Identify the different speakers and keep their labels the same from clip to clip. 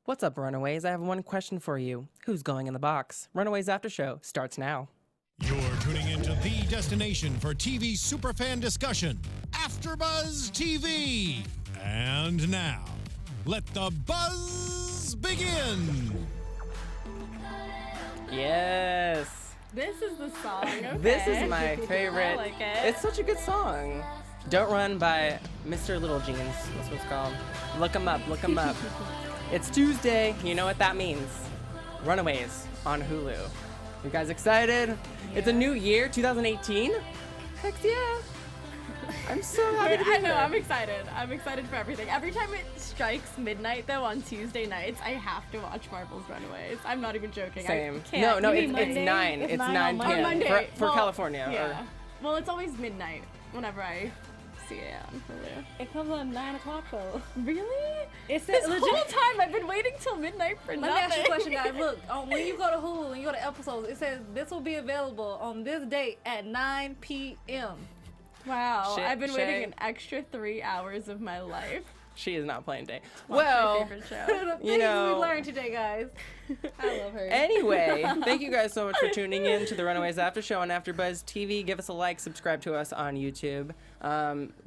Speaker 1: What's up, Runaways? I have one question for you. Who's going in the box? Runaways After Show starts now.
Speaker 2: You're tuning into the destination for TV superfan discussion, AFTERBUZZ TV. And now, let the buzz begin.
Speaker 1: Yes.
Speaker 3: This is the song. Okay.
Speaker 1: This is my favorite.
Speaker 3: I like it.
Speaker 1: It's such a good song. Don't Run by Mr. Little Jeans. That's what it's called. Look 'em up. Look 'em up. It's Tuesday. You know what that means. Runaways on Hulu. You guys excited? Yeah. It's a new year, 2018. Heck yeah. I'm so happy to be
Speaker 3: I know,
Speaker 1: here.
Speaker 3: I'm excited. I'm excited for everything. Every time it strikes midnight, though, on Tuesday nights, I have to watch Marvel's Runaways. I'm not even joking.
Speaker 1: Same.
Speaker 3: I can't.
Speaker 1: No,
Speaker 3: You
Speaker 1: it's
Speaker 3: mean Monday?
Speaker 1: 9. It's 9
Speaker 3: on
Speaker 1: p.m.
Speaker 3: Monday.
Speaker 1: for California.
Speaker 3: Yeah. Well, it's always midnight whenever I see it on Hulu.
Speaker 4: It comes on 9 o'clock though.
Speaker 3: Really?
Speaker 4: It's
Speaker 3: This whole time I've been waiting till midnight for
Speaker 4: Let
Speaker 3: nothing.
Speaker 4: me ask you a question, guys. Look, when you go to Hulu and you go to episodes, it says this will be available on this date at 9 p.m.
Speaker 3: Wow,
Speaker 1: Shit,
Speaker 3: I've been
Speaker 1: Chae.
Speaker 3: waiting an extra 3 hours of my life.
Speaker 1: She is not playing day.
Speaker 3: Watch my
Speaker 1: Well,
Speaker 3: favorite show.
Speaker 4: The
Speaker 1: you
Speaker 4: things
Speaker 1: know.
Speaker 4: we learned today, guys. I love her.
Speaker 1: Anyway, thank you guys so much for tuning in to the Runaways After Show on AfterBuzz TV. Give us a like, subscribe to us on YouTube.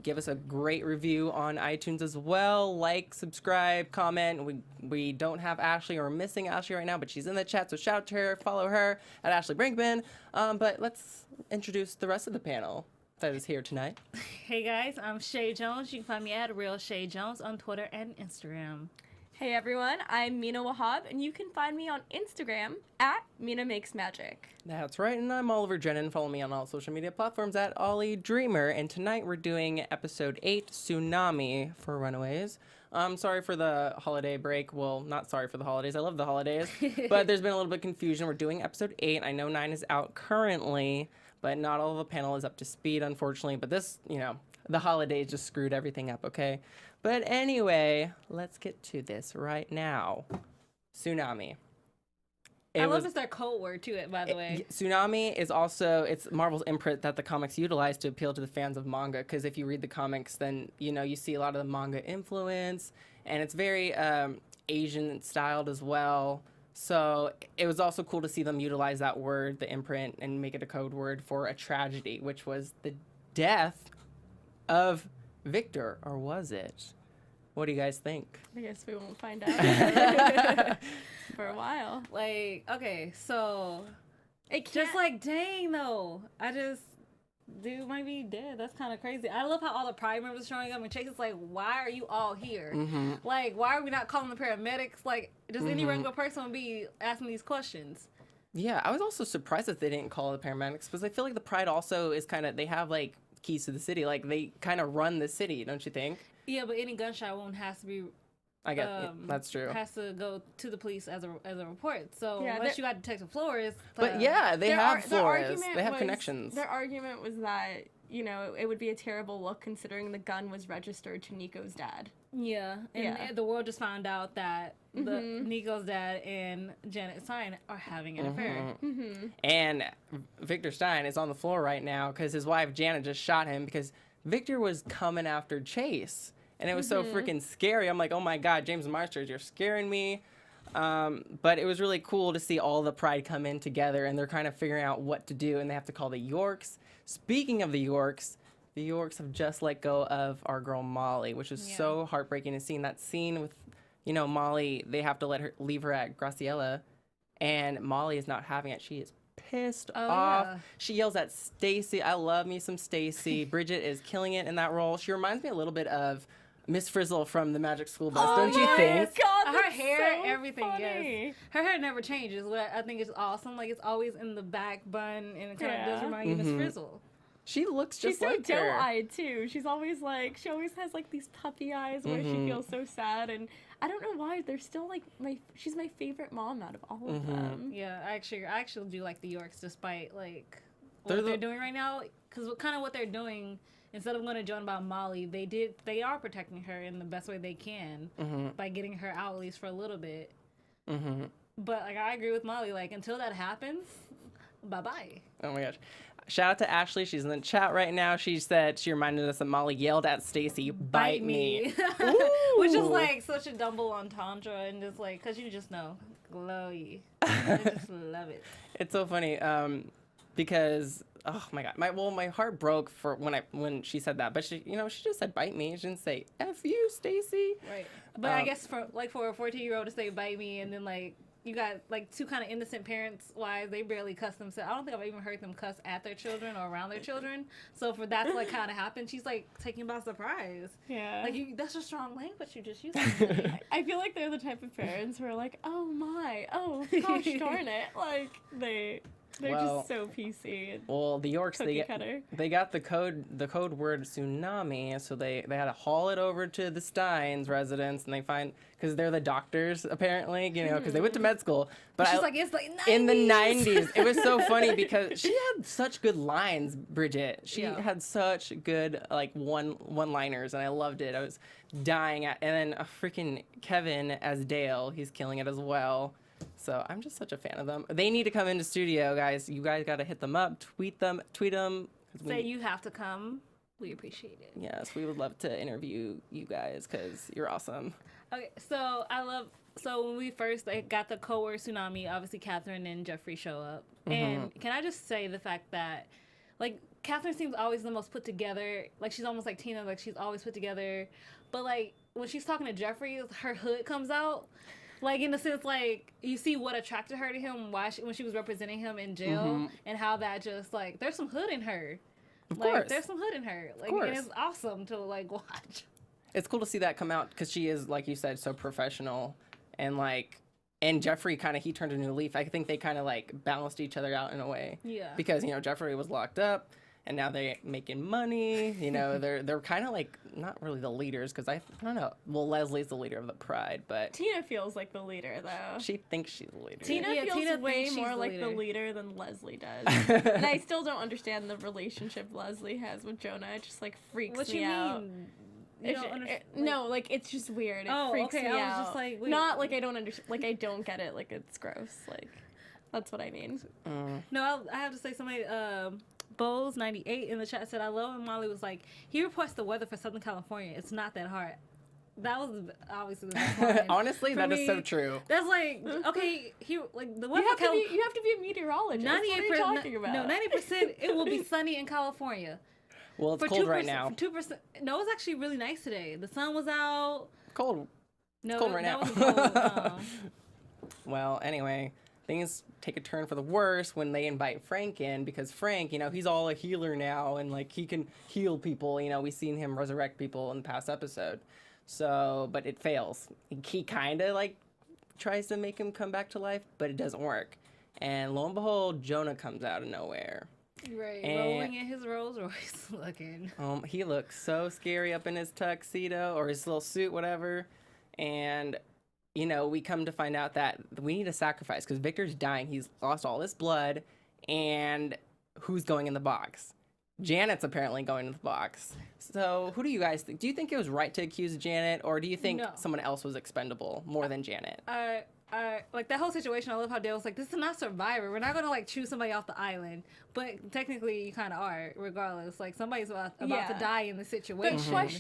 Speaker 1: Give us a great review on iTunes as well. Like, subscribe, comment. We don't have Ashley, or we're missing Ashley right now, but she's in the chat, so shout out to her. Follow her at Ashley Brinkman. But let's introduce the rest of the panel that is here tonight.
Speaker 4: Hey guys, I'm Chae Jones. You can find me at Real Chae Jones on Twitter and Instagram.
Speaker 3: Hey everyone, I'm Mina Wahab, and you can find me on Instagram at Mina Makes Magic.
Speaker 1: That's right, and I'm Oliver Drennan. Follow me on all social media platforms at Ollie Dreamer. And tonight we're doing episode 8, Tsunami, for Runaways. Sorry for the holiday break. Well, not sorry for the holidays. I love the holidays. But there's been a little bit of confusion. We're doing episode 8. I know 9 is out currently, but not all of the panel is up to speed, unfortunately. But this, the holidays just screwed everything up, okay? But anyway, let's get to this right now. Tsunami.
Speaker 4: I love it's their code word to it, by the way.
Speaker 1: Tsunami is also, it's Marvel's imprint that the comics utilize to appeal to the fans of manga, because if you read the comics, then, you see a lot of the manga influence, and it's very Asian styled as well. So it was also cool to see them utilize that word, the imprint, and make it a code word for a tragedy, which was the death of Victor, or was it? What do you guys think?
Speaker 3: I guess we won't find out for a while.
Speaker 4: Like, okay, so
Speaker 3: It can't,
Speaker 4: just like, dang though, dude might be dead. That's kind of crazy. I love how all the Pride members are showing up, and Chase is like, why are you all here?
Speaker 1: Mm-hmm.
Speaker 4: Like, why are we not calling the paramedics? Like, just any regular person would be asking these questions.
Speaker 1: Yeah, I was also surprised that they didn't call the paramedics, because I feel like the Pride also is kind of, they have like keys to the city. Like, they kind of run the city, don't you think?
Speaker 4: Yeah, but any gunshot wound has to be.
Speaker 1: I guess that's true.
Speaker 4: Has to go to the police as a report. So
Speaker 3: Yeah,
Speaker 4: unless you got Detective Flores.
Speaker 1: But yeah, they have Flores.
Speaker 3: argument
Speaker 1: They have
Speaker 3: was-
Speaker 1: connections.
Speaker 3: Their argument was that, it would be a terrible look considering the gun was registered to Nico's dad.
Speaker 4: Yeah, and
Speaker 3: Yeah.
Speaker 4: the world just found out that Nico's dad and Janet Stein are having an affair.
Speaker 3: Mm-hmm.
Speaker 1: And Victor Stein is on the floor right now because his wife Janet just shot him because Victor was coming after Chase. And it was so freaking scary. I'm like, oh my God, James Marsters, you're scaring me. But it was really cool to see all the Pride come in together, and they're kind of figuring out what to do, and they have to call the Yorks. Speaking of the Yorks have just let go of our girl Molly, which is so heartbreaking to see. That scene with, Molly, they have to leave her at Graciela, and Molly is not having it. She is pissed off.
Speaker 4: Yeah.
Speaker 1: She yells at Stacy. I love me some Stacy. Bridget is killing it in that role. She reminds me a little bit of Miss Frizzle from the Magic School Bus, don't you think?
Speaker 3: God,
Speaker 4: Her
Speaker 3: that's
Speaker 4: hair,
Speaker 3: so
Speaker 4: everything,
Speaker 3: funny.
Speaker 4: yes. Her hair never changes. What I think is awesome. Like, it's always in the back bun, and it kind of does remind you of Miss Frizzle.
Speaker 1: She looks
Speaker 3: She's
Speaker 1: just
Speaker 3: so
Speaker 1: like her.
Speaker 3: doe-eyed too. She always has like these puppy eyes where she feels so sad, and I don't know why they're still like she's my favorite mom out of all of them.
Speaker 4: Yeah, I actually do like the Yorks, despite like what they're doing right now. Because kind of what they're doing, instead of going to Jonah about Molly, they are protecting her in the best way they can by getting her out at least for a little bit. But like, I agree with Molly. Like, until that happens, bye-bye.
Speaker 1: Oh my gosh. Shout out to Ashley. She's in the chat right now. She said she reminded us that Molly yelled at Stacy, "Bite me."
Speaker 4: Which is like such a double entendre and just like, because you just know, glowy. I just love it.
Speaker 1: It's so funny because, oh my God. My heart broke for when she said that. But she just said, "Bite me." She didn't say, "F you, Stacy."
Speaker 4: Right. But I guess for a 14-year-old to say, "Bite me," and then like, you got like two kind of innocent parents. Why they barely cuss themselves. I don't think I've even heard them cuss at their children or around their children. So for that to like kind of happen, she's like taken by surprise.
Speaker 3: Yeah.
Speaker 4: Like that's a strong language you just used.
Speaker 3: I feel like they're the type of parents who are like, oh gosh darn it, like they're just so PC.
Speaker 1: Well, the Yorks, they got the code word tsunami, so they had to haul it over to the Steins' residence, and they find, because they're the doctors apparently, because they went to med school. But
Speaker 4: she's like, it's like 90s.
Speaker 1: In the 90s, it was so funny because she had such good lines, Bridget. She had such good like one-liners, and I loved it. I was dying at, and then freaking Kevin as Dale, he's killing it as well. So I'm just such a fan of them. They need to come into studio, guys. You guys got to hit them up, tweet them.
Speaker 4: Say you have to come. We appreciate it.
Speaker 1: Yes, we would love to interview you guys because you're awesome.
Speaker 4: Okay, so when we first got the co-word Tsunami, obviously Catherine and Jeffrey show up. And can I just say the fact that, like, Catherine seems always the most put together. Like, she's almost like Tina. Like, she's always put together. But, like, when she's talking to Jeffrey, her hood comes out. Like, in the sense, like, you see what attracted her to him when she was representing him in jail, and how that just, like, there's some hood in her.
Speaker 1: Of
Speaker 4: like,
Speaker 1: course.
Speaker 4: There's some hood in her. Like, and it's awesome to, like, watch.
Speaker 1: It's cool to see that come out because she is, like you said, so professional. And, like, and Jeffrey he turned a new leaf. I think they kind of, like, balanced each other out in a way.
Speaker 4: Yeah.
Speaker 1: Because, Jeffrey was locked up. And now they're making money, they're kind of like, not really the leaders, because I don't know. Well, Leslie's the leader of the Pride, but...
Speaker 3: Tina feels like the leader, though.
Speaker 1: She thinks she's the leader.
Speaker 3: Tina feels way more like the leader than Leslie does. And I still don't understand the relationship Leslie has with Jonah. It just, like, freaks me out.
Speaker 4: You don't understand?
Speaker 3: No, like, it's just weird. It freaks me out. I was just like, wait. Not like I don't understand. Like, I don't get it. Like, it's gross. Like, that's what I mean.
Speaker 4: No, I have to say somebody... Bowles98 in the chat said, I love when Molly was like, he reports the weather for Southern California. It's not that hard. That was obviously the best line.
Speaker 1: Honestly, that is so true.
Speaker 4: That's like, okay, like the weather.
Speaker 3: You have to be a meteorologist. 98%. What are you talking about?
Speaker 4: No, 90% it will be sunny in California.
Speaker 1: Well, it's cold right now.
Speaker 4: 2%. No, it was actually really nice today. The sun was out.
Speaker 1: Cold.
Speaker 4: No,
Speaker 1: it's cold right now.
Speaker 4: Cold, no.
Speaker 1: Well, anyway. Things take a turn for the worse when they invite Frank in, because Frank, he's all a healer now, and like he can heal people. We've seen him resurrect people in the past episode. So, but it fails. He kind of like tries to make him come back to life, but it doesn't work. And lo and behold, Jonah comes out of nowhere.
Speaker 4: Right, rolling in his Rolls Royce looking.
Speaker 1: He looks so scary up in his tuxedo or his little suit, whatever. And we come to find out that we need a sacrifice because Victor's dying. He's lost all his blood. And who's going in the box? Janet's apparently going in the box. So who do you guys think? Do you think it was right to accuse Janet? Or do you think someone else was expendable more than Janet?
Speaker 4: Like that whole situation, I love how Dale was like, this is not Survivor. We're not going to like choose somebody off the island. But technically you kind of are, regardless. Like somebody's about to die in the situation.
Speaker 3: But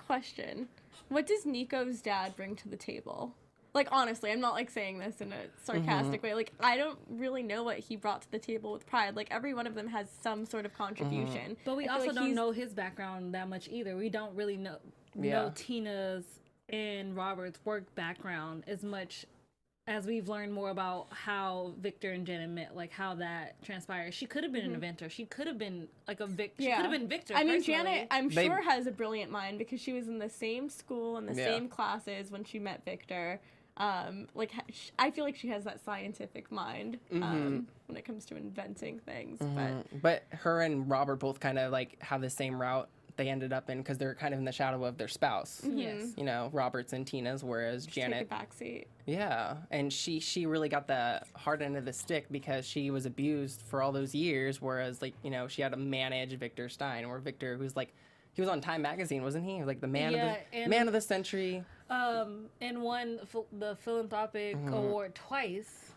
Speaker 3: question. What does Nico's dad bring to the table? Like, honestly, I'm not, like, saying this in a sarcastic way. Like, I don't really know what he brought to the table with Pride. Like, every one of them has some sort of contribution.
Speaker 4: But we also don't know his background that much either. We don't really know Tina's and Robert's work background as much as we've learned more about how Victor and Janet met, like, how that transpired. She could have been an inventor. She could have been, like, she could have been Victor,
Speaker 3: I mean, Janet, I'm sure, has a brilliant mind because she was in the same school and the same classes when she met Victor. I feel like she has that scientific mind when it comes to inventing things.
Speaker 1: But her and Robert both kind of like have the same route they ended up in because they're kind of in the shadow of their spouse.
Speaker 4: Yes.
Speaker 1: Robert's and Tina's, whereas Janet.
Speaker 3: Take a backseat.
Speaker 1: Yeah, and she really got the hard end of the stick because she was abused for all those years, whereas she had to manage Victor Stein, or Victor, who's like. He was on Time Magazine, wasn't he? He was like the man of the century.
Speaker 4: And won the philanthropic award twice.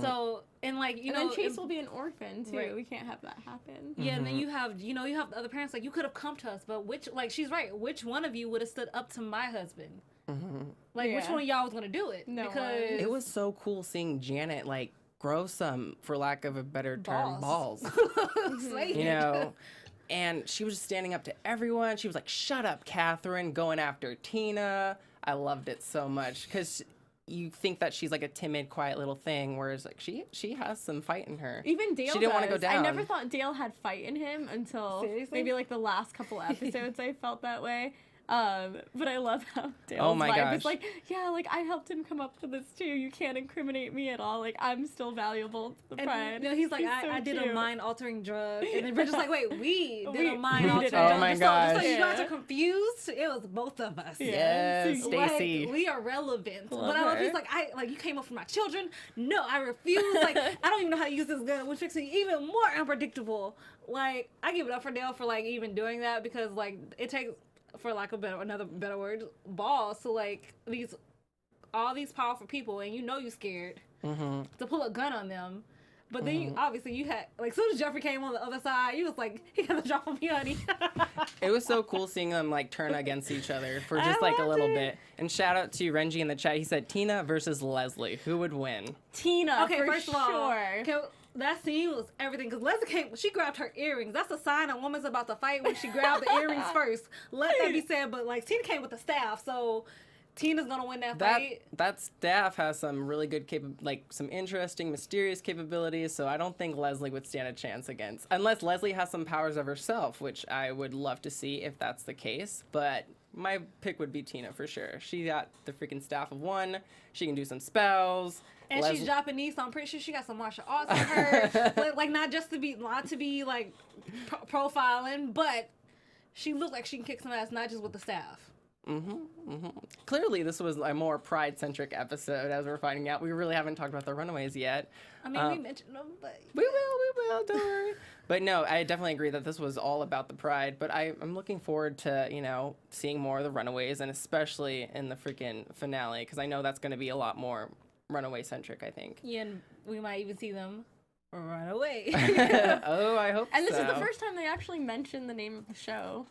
Speaker 4: So, and like, you
Speaker 3: and
Speaker 4: know,
Speaker 3: then Chase will be an orphan too.
Speaker 4: Right.
Speaker 3: We can't have that happen.
Speaker 4: Yeah, and then you have, you know, you have the other parents, like, you could have come to us, but which, like, she's right, which one of you would have stood up to my husband? Like, which one of y'all was going to do it?
Speaker 3: No
Speaker 4: because
Speaker 3: one.
Speaker 1: It was so cool seeing Janet, like, grow some, for lack of a better term, balls.
Speaker 4: Say
Speaker 1: You
Speaker 4: it.
Speaker 1: know? And she was just standing up to everyone. She was like, shut up, Catherine, going after Tina. I loved it so much because you think that she's like a timid, quiet little thing, whereas like she has some fight in her.
Speaker 3: Even Dale
Speaker 1: She didn't want to go
Speaker 3: does.
Speaker 1: down.
Speaker 3: I never thought Dale had fight in him until
Speaker 4: Seriously?
Speaker 3: maybe like the last couple episodes I felt that way. But I love how Dale's
Speaker 1: Oh my
Speaker 3: wife
Speaker 1: gosh.
Speaker 3: is like, yeah, like I helped him come up with this too. You can't incriminate me at all. Like I'm still valuable to the pride.
Speaker 4: And, you know, he's like,
Speaker 3: She's
Speaker 4: I,
Speaker 3: so
Speaker 4: I did a
Speaker 3: cute.
Speaker 4: mind-altering drug. And then Bridget's like, wait, we did
Speaker 3: We
Speaker 4: a mind-altering
Speaker 3: did it.
Speaker 4: drug.
Speaker 1: Oh my
Speaker 4: just
Speaker 1: gosh.
Speaker 4: So you guys
Speaker 3: Yeah.
Speaker 4: are confused. It was both of us.
Speaker 1: Yes,
Speaker 3: so-
Speaker 1: Stacy.
Speaker 4: Like, we are relevant.
Speaker 3: Love
Speaker 4: But I love
Speaker 3: her.
Speaker 4: he's like, you came up for my children. No, I refuse. Like, I don't even know how to use this gun, which makes me even more unpredictable. Like, I give it up for Dale for like even doing that because like it takes, for lack of another better word, balls to like all these powerful people, and you know you scared to pull a gun on them. But then you, obviously you had, like, as soon as Jeffrey came on the other side, you was like, he got the drop on me, honey.
Speaker 1: It was so cool seeing them like turn against each other for just like a
Speaker 4: loved
Speaker 1: little
Speaker 4: it.
Speaker 1: bit. And shout out to Renji in the chat. He said Tina versus Leslie. Who would win?
Speaker 3: Tina,
Speaker 4: Okay,
Speaker 3: for
Speaker 4: first of all,
Speaker 3: sure.
Speaker 4: that scene was everything. Because Leslie came, she grabbed her earrings. That's a sign a woman's about to fight when she grabbed the earrings first. Let that be said. But like, Tina came with the staff, so Tina's gonna win that fight.
Speaker 1: That staff has some really good some interesting, mysterious capabilities. So I don't think Leslie would stand a chance against, unless Leslie has some powers of herself, which I would love to see if that's the case. But my pick would be Tina for sure. She got the freaking staff of one. She can do some spells.
Speaker 4: And she's Japanese, so I'm pretty sure she got some martial arts in her. like not to be like profiling, but she looked like she can kick some ass, not just with the staff.
Speaker 1: Clearly, this was a more pride-centric episode, as we're finding out. We really haven't talked about the Runaways yet.
Speaker 4: I mean, we mentioned them, but
Speaker 1: We will, don't worry. But no, I definitely agree that this was all about the pride. But I'm looking forward to, seeing more of the Runaways, and especially in the freaking finale, because I know that's going to be a lot more Runaway-centric, I think.
Speaker 4: yeah, and we might even see them run away.
Speaker 1: Oh, I hope so.
Speaker 3: And this is the first time they actually mentioned the name of the show.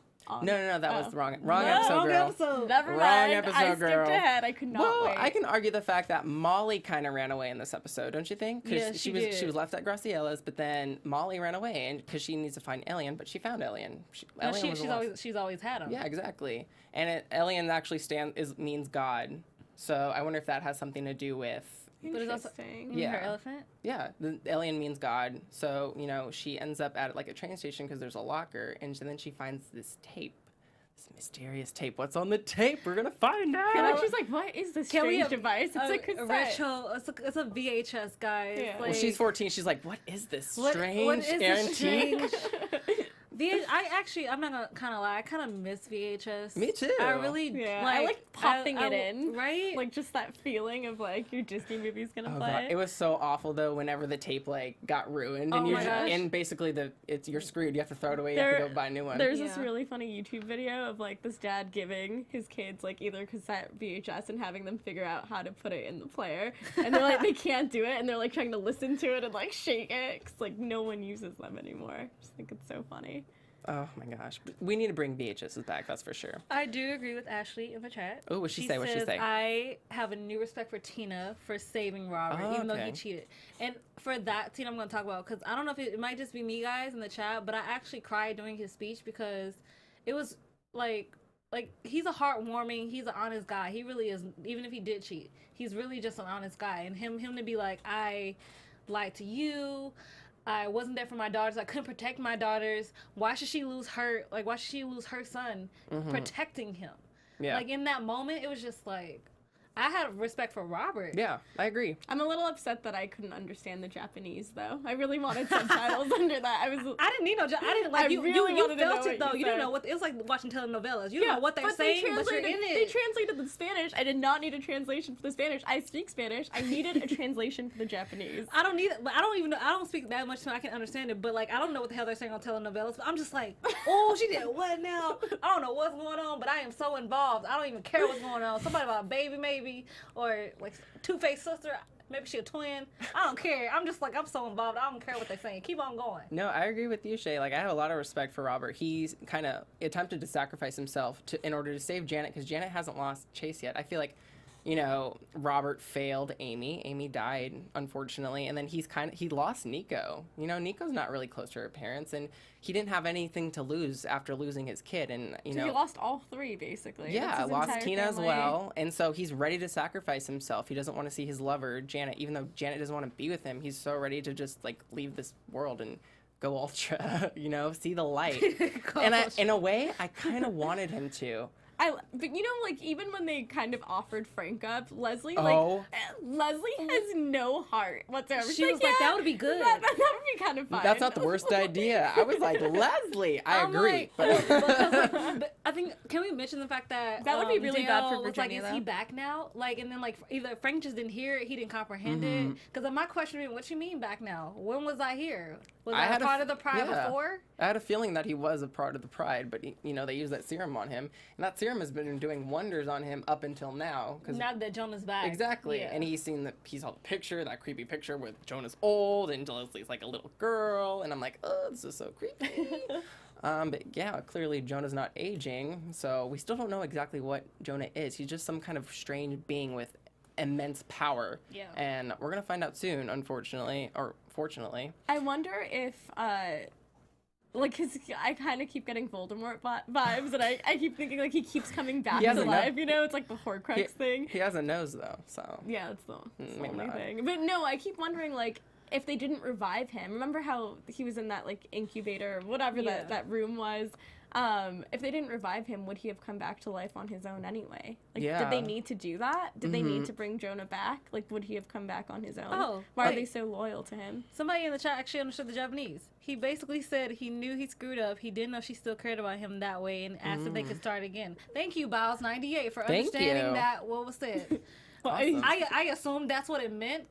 Speaker 1: No, that was the wrong
Speaker 4: No,
Speaker 1: episode,
Speaker 4: wrong
Speaker 1: girl.
Speaker 4: episode.
Speaker 3: Never
Speaker 1: Wrong
Speaker 3: mind.
Speaker 1: episode,
Speaker 3: I skipped
Speaker 1: girl.
Speaker 3: ahead. I could not
Speaker 1: Well,
Speaker 3: wait.
Speaker 1: I can argue the fact that Molly kind of ran away in this episode, don't you think? 'Cause
Speaker 4: Yeah,
Speaker 1: she
Speaker 4: she
Speaker 1: was left at Graciella's, but then Molly ran away, and because she needs to find Alien, but she found Alien.
Speaker 4: No,
Speaker 1: Alien was lost.
Speaker 4: she's always had them.
Speaker 1: Yeah, exactly. And Alien actually means God, so I wonder if that has something to do with.
Speaker 4: But it's also
Speaker 3: Interesting.
Speaker 1: Yeah.
Speaker 4: her elephant.
Speaker 1: Yeah, the alien means God, so she ends up at like a train station because there's a locker, and then she finds this tape. This mysterious tape. What's on the tape? We're gonna find out.
Speaker 3: And she's like, what is this
Speaker 4: Can we
Speaker 3: strange
Speaker 4: have
Speaker 3: device? It's a cassette.
Speaker 4: retro. It's a VHS, guys.
Speaker 3: Yeah.
Speaker 1: Well, she's 14. She's like, what is this strange
Speaker 4: what is this
Speaker 1: antique?
Speaker 4: strange? I'm not gonna kind of lie. I kind of miss VHS.
Speaker 1: Me too.
Speaker 4: I really
Speaker 3: Yeah, I like popping it in.
Speaker 4: Right?
Speaker 3: Like just that feeling of like your Disney movie's gonna
Speaker 1: Oh,
Speaker 3: play.
Speaker 1: God. It was so awful though. Whenever the tape got ruined, and
Speaker 4: Oh my gosh.
Speaker 1: and basically you're screwed. You have to throw it away. You have to go buy a new one.
Speaker 3: There's this
Speaker 4: Yeah.
Speaker 3: really funny YouTube video of like this dad giving his kids like either cassette VHS and having them figure out how to put it in the player, and they're like they can't do it, and they're like trying to listen to it and like shake it, 'cause like no one uses them anymore. I just think it's so funny.
Speaker 1: Oh my gosh, we need to bring VHSs back. That's for sure.
Speaker 4: I do agree with Ashley in the chat.
Speaker 1: Oh, what'd she say? What'd she
Speaker 4: says,
Speaker 1: say?
Speaker 4: I have a new respect for Tina for saving Robert,
Speaker 1: Oh,
Speaker 4: even though
Speaker 1: okay.
Speaker 4: he cheated. And for that scene, I'm going to talk about, because I don't know if it might just be me, guys, in the chat, but I actually cried during his speech because it was like he's a heartwarming, he's an honest guy. He really is. Even if he did cheat, he's really just an honest guy. And him to be like, I lied to you. I wasn't there for my daughters. I couldn't protect my daughters. Why should she lose her? Like, why should she lose her son protecting him?
Speaker 1: Yeah.
Speaker 4: Like, in that moment, it was just like, I had respect for Robert.
Speaker 1: Yeah, I agree.
Speaker 3: I'm a little upset that I couldn't understand the Japanese though. I really wanted subtitles under that. I
Speaker 4: didn't need no. I didn't like
Speaker 3: I
Speaker 4: you.
Speaker 3: really
Speaker 4: You
Speaker 3: wanted to know
Speaker 4: felt
Speaker 3: what
Speaker 4: it though.
Speaker 3: you
Speaker 4: You didn't
Speaker 3: said.
Speaker 4: know what it was like watching telenovelas. You don't know what they're
Speaker 3: but
Speaker 4: saying,
Speaker 3: they
Speaker 4: but you're in
Speaker 3: They
Speaker 4: it.
Speaker 3: translated the Spanish. I did not need a translation for the Spanish. I speak Spanish. I needed a translation for the Japanese.
Speaker 4: I don't need it. But I don't even know. I don't speak that much so I can understand it. But like, I don't know what the hell they're saying on telenovelas. But I'm just like, oh, she did what now? I don't know what's going on, but I am so involved. I don't even care what's going on. Somebody about a baby maybe, or like Two-Faced sister. Maybe she a twin. I don't care. I'm just like, I'm so involved. I don't care what they're saying. Keep on going.
Speaker 1: No, I agree with you, Chae. Like, I have a lot of respect for Robert. He's kind of attempted to sacrifice himself in order to save Janet, because Janet hasn't lost Chase yet. I feel like, you know, Robert failed Amy. Amy died, unfortunately, and then he lost Nico. You know, Nico's not really close to her parents, and he didn't have anything to lose after losing his kid. And
Speaker 3: so he lost all three, basically.
Speaker 1: Yeah, lost Tina as well, and so he's ready to sacrifice himself. He doesn't want to see his lover Janet, even though Janet doesn't want to be with him. He's so ready to just like leave this world and go ultra. You know, see the light. And in a way, I kind of wanted him to.
Speaker 3: But you know, like, even when they kind of offered Frank up, Leslie has no heart whatsoever.
Speaker 4: She was like, that would be good.
Speaker 3: That would be kind of fun.
Speaker 1: That's not the worst idea. I was like, Leslie, I agree.
Speaker 4: Like, but I think, can we mention the fact that
Speaker 3: would be really bad for
Speaker 4: was
Speaker 3: Virginia,
Speaker 4: like, is he back now? Like, and then like either Frank just didn't hear it, he didn't comprehend it. Because my question is, what you mean back now? When was I here? Was I a part of the Pride before?
Speaker 1: I had a feeling that he was a part of the Pride, but you know, they used that serum on him, and that serum has been doing wonders on him up until now.
Speaker 4: Now that Jonah's back.
Speaker 1: Exactly. Yeah. And he saw the picture, that creepy picture with Jonah's old and Leslie's like a little girl, and I'm like, oh, this is so creepy. But yeah, clearly Jonah's not aging, so we still don't know exactly what Jonah is. He's just some kind of strange being with immense power. Yeah. And we're gonna find out soon, unfortunately, or fortunately.
Speaker 3: I wonder if like, cause I kind of keep getting Voldemort vibes, and I keep thinking like he keeps coming back to life. You know, it's like the Horcrux thing.
Speaker 1: He has a nose though, so
Speaker 3: yeah, that's the only thing. But no, I keep wondering like if they didn't revive him. Remember how he was in that like incubator, or whatever that room was. If they didn't revive him, would he have come back to life on his own anyway? Like, did they need to do that? Did they need to bring Jonah back? Like, would he have come back on his own?
Speaker 4: Oh,
Speaker 3: why are they so loyal to him?
Speaker 4: Somebody in the chat actually understood the Japanese. He basically said he knew he screwed up. He didn't know she still cared about him that way, and asked if they could start again. Thank you, Biles98, for understanding that what was said. Awesome. I assumed that's what it meant.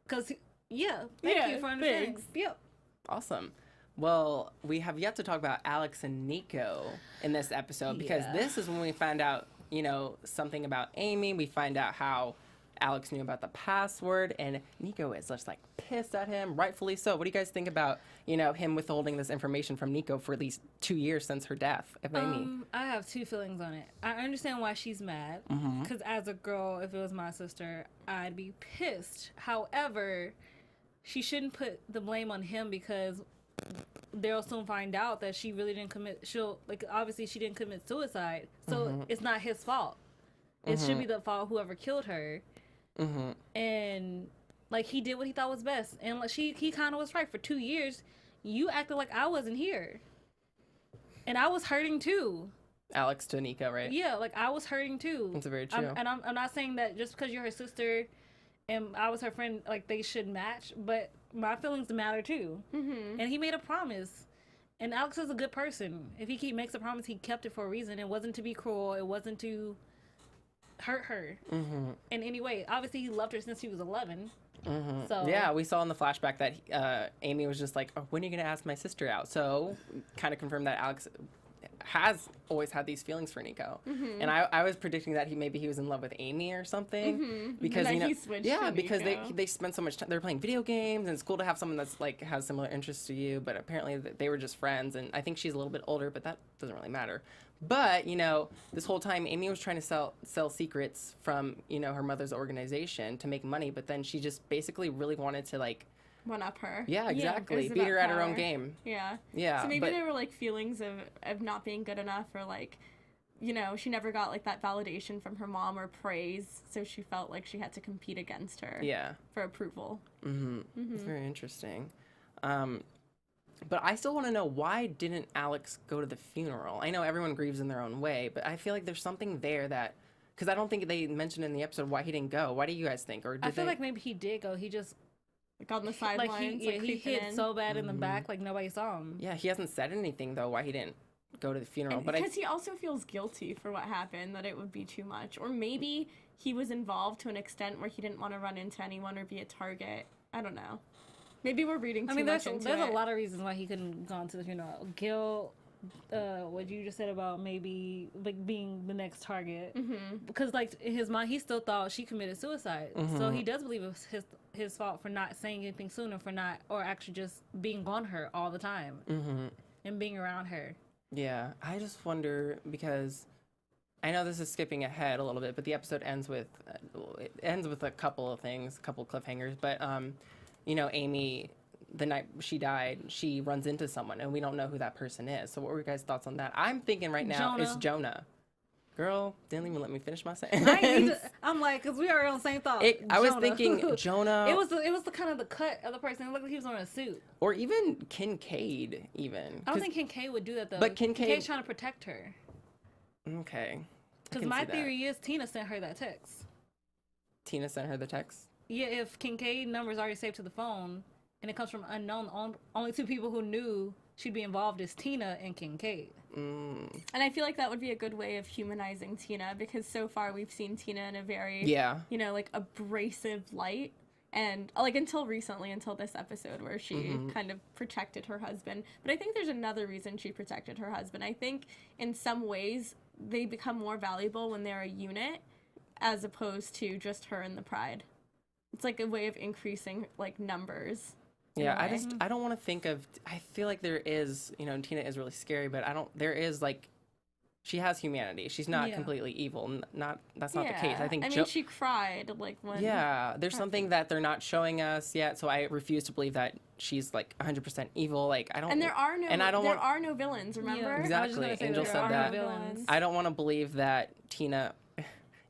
Speaker 4: Cause thank you for understanding.
Speaker 3: Thanks.
Speaker 4: Yep.
Speaker 1: Awesome. Well, we have yet to talk about Alex and Nico in this episode, because this is when we find out, you know, something about Amy. We find out how Alex knew about the password, and Nico is just like pissed at him, rightfully so. What do you guys think about, you know, him withholding this information from Nico for at least 2 years since her death, if Amy?
Speaker 4: I have two feelings on it. I understand why she's mad, because as a girl, if it was my sister, I'd be pissed. However, she shouldn't put the blame on him, because they'll soon find out that she really didn't obviously she didn't commit suicide, so it's not his fault. It should be the fault of whoever killed her. And like, he did what he thought was best, and like he kind of was right. For 2 years you acted like I wasn't here, and I was hurting too.
Speaker 1: Alex to Nico, right?
Speaker 4: Yeah, like I was hurting too.
Speaker 1: That's very true.
Speaker 4: I'm not saying that just because you're her sister and I was her friend, like they should match, but my feelings matter too. And he made a promise, and Alex is a good person. If he makes a promise, he kept it for a reason. It wasn't to be cruel. It wasn't to hurt her in any way. Obviously, he loved her since he was 11. So
Speaker 1: yeah, we saw in the flashback that Amy was just like, oh, when are you gonna ask my sister out? So kind of confirmed that Alex has always had these feelings for Nico, and I was predicting that he was in love with Amy or something, because
Speaker 3: and
Speaker 1: you know,
Speaker 3: he switched
Speaker 1: yeah,
Speaker 3: to
Speaker 1: because
Speaker 3: Nico.
Speaker 1: they spend so much time, they're playing video games, and it's cool to have someone that's like has similar interests to you, but apparently they were just friends, and I think she's a little bit older, but that doesn't really matter. But you know, this whole time Amy was trying to sell secrets from, you know, her mother's organization to make money, but then she just basically really wanted to like
Speaker 3: one up her.
Speaker 1: Yeah, exactly.
Speaker 3: It was
Speaker 1: Beat her
Speaker 3: about
Speaker 1: at her own
Speaker 3: power.
Speaker 1: game.
Speaker 3: Yeah.
Speaker 1: Yeah.
Speaker 3: So maybe there were like feelings of not being good enough, or like, you know, she never got like that validation from her mom or praise, so she felt like she had to compete against her.
Speaker 1: Yeah.
Speaker 3: For approval.
Speaker 1: It's very interesting. But I still want to know, why didn't Alex go to the funeral? I know everyone grieves in their own way, but I feel like there's something there that, because I don't think they mentioned in the episode why he didn't go. Why do you guys think? Or did
Speaker 4: I feel like maybe he did go. He just
Speaker 3: like on the sidelines,
Speaker 4: he hid so bad in the back, like nobody saw him.
Speaker 1: Yeah, he hasn't said anything though why he didn't go to the funeral.
Speaker 3: And
Speaker 1: but
Speaker 3: because he also feels guilty for what happened, that it would be too much, or maybe he was involved to an extent where he didn't want to run into anyone or be a target. I don't know. Maybe we're reading too much into it.
Speaker 4: There's a lot of reasons why he couldn't go to the funeral. Guilt, what you just said about maybe like being the next target, because like in his mind he still thought she committed suicide, so he does believe it was his fault for not saying anything sooner, or actually just being on her all the time and being around her.
Speaker 1: Yeah, I just wonder, because I know this is skipping ahead a little bit, but the episode ends with a couple of things, a couple cliffhangers. But you know, Amy, the night she died, she runs into someone, and we don't know who that person is. So what were your guys' thoughts on that? I'm thinking right now it's Jonah. Girl, didn't even let me finish my sentence.
Speaker 4: I'm like, because we are on the same thought.
Speaker 1: I was thinking Jonah.
Speaker 4: It was the kind of the cut of the person. It looked like he was wearing a suit.
Speaker 1: Or even Kincaid, even.
Speaker 4: I don't think Kincaid would do that, though.
Speaker 1: But
Speaker 4: Kincaid's trying to protect her.
Speaker 1: Okay.
Speaker 4: Because my theory is Tina sent her that text.
Speaker 1: Tina sent her the text?
Speaker 4: Yeah, if Kincaid number is already saved to the phone, and it comes from unknown, only two people who knew she'd be involved is Tina and Kincaid.
Speaker 3: And I feel like that would be a good way of humanizing Tina, because so far we've seen Tina in a very, you know, like abrasive light. And like until recently, until this episode where she kind of protected her husband. But I think there's another reason she protected her husband. I think in some ways they become more valuable when they're a unit as opposed to just her and the Pride. It's like a way of increasing like numbers.
Speaker 1: Yeah, I don't want to think of, I feel like there is, you know, Tina is really scary, but there is like, she has humanity. She's not completely evil. That's not the case. I mean,
Speaker 3: she cried like when.
Speaker 1: Yeah, there's something that they're not showing us yet, so I refuse to believe that she's like 100% evil. Like I don't.
Speaker 3: And there are no villains. Remember?
Speaker 1: Yeah, exactly. Angel said that. I don't want to believe that Tina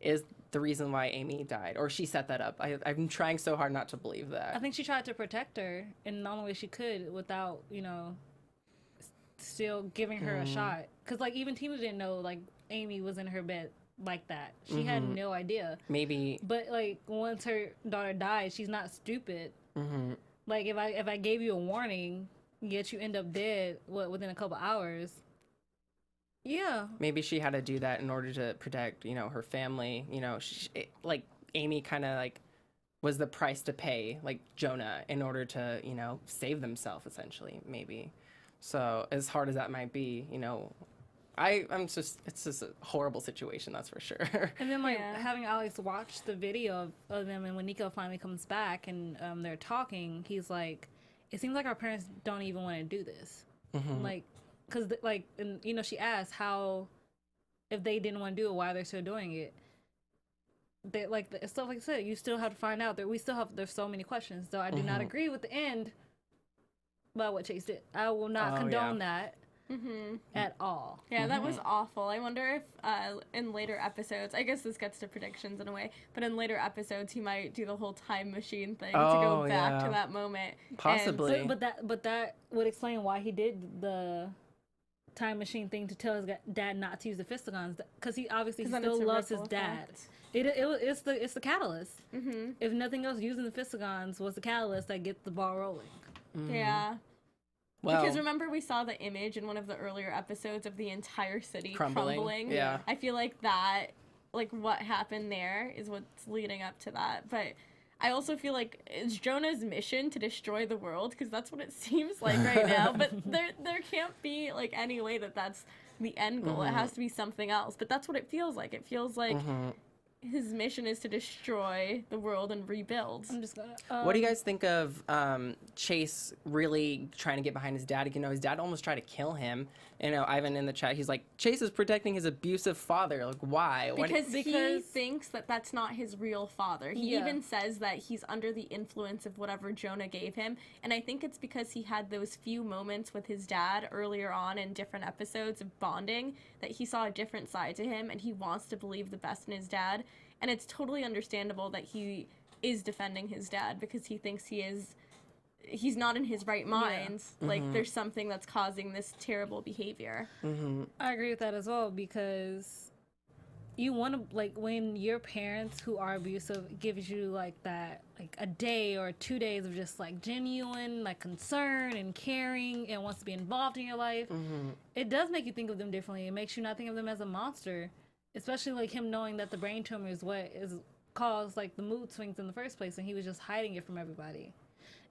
Speaker 1: is the reason why Amy died, or she set that up. I'm trying so hard not to believe that.
Speaker 4: I think she tried to protect her in the only way she could without, you know, still giving her a shot. Because, like, even Tina didn't know, like, Amy was in her bed like that. She had no idea.
Speaker 1: Maybe.
Speaker 4: But, like, once her daughter died, she's not stupid. Like, if I gave you a warning, yet you end up dead, within a couple hours... Yeah.
Speaker 1: Maybe she had to do that in order to protect, you know, her family. You know, like Amy kind of like was the price to pay, like Jonah, in order to, you know, save themselves essentially. Maybe. So as hard as that might be, you know, it's just a horrible situation, that's for sure.
Speaker 4: And then like having Alex watch the video of them, and when Nico finally comes back and they're talking, he's like, it seems like our parents don't even want to do this. Like. Because, like, and, you know, she asked how, if they didn't want to do it, why they're still doing it. They, like, stuff like I said, you still have to find out. There's so many questions. So I do not agree with the end about what Chase did. I will not condone that at all.
Speaker 3: Yeah, that was awful. I wonder if in later episodes, I guess this gets to predictions in a way, but in later episodes he might do the whole time machine thing to go back to that moment.
Speaker 1: Possibly.
Speaker 4: And but that would explain why he did the time machine thing, to tell his dad not to use the fistigons, because he obviously still loves his dad. It's the catalyst. If nothing else, using the fistigons was the catalyst that gets the ball rolling.
Speaker 3: Yeah.
Speaker 1: Well,
Speaker 3: because remember we saw the image in one of the earlier episodes of the entire city crumbling.
Speaker 1: Yeah.
Speaker 3: I feel like that, like what happened there is what's leading up to that. But I also feel like it's Jonah's mission to destroy the world, because that's what it seems like right now. But there can't be like any way that that's the end goal. It has to be something else. But that's what it feels like. It feels like his mission is to destroy the world and rebuild.
Speaker 4: I'm just gonna.
Speaker 1: What do you guys think of Chase really trying to get behind his dad? You know, his dad almost tried to kill him. You know, Ivan in the chat, he's like, Chase is protecting his abusive father. Like, why?
Speaker 3: Because he thinks that that's not his real father. He even says that he's under the influence of whatever Jonah gave him. And I think it's because he had those few moments with his dad earlier on in different episodes of bonding that he saw a different side to him, and he wants to believe the best in his dad. And it's totally understandable that he is defending his dad, because he thinks he's not in his right mind. Like, there's something that's causing this terrible behavior.
Speaker 4: I agree with that as well, because you want to, like, when your parents who are abusive gives you like that, like a day or 2 days of just like genuine like concern and caring and wants to be involved in your life, it does make you think of them differently. It makes you not think of them as a monster, especially like him knowing that the brain tumor is what is caused like the mood swings in the first place, and he was just hiding it from everybody.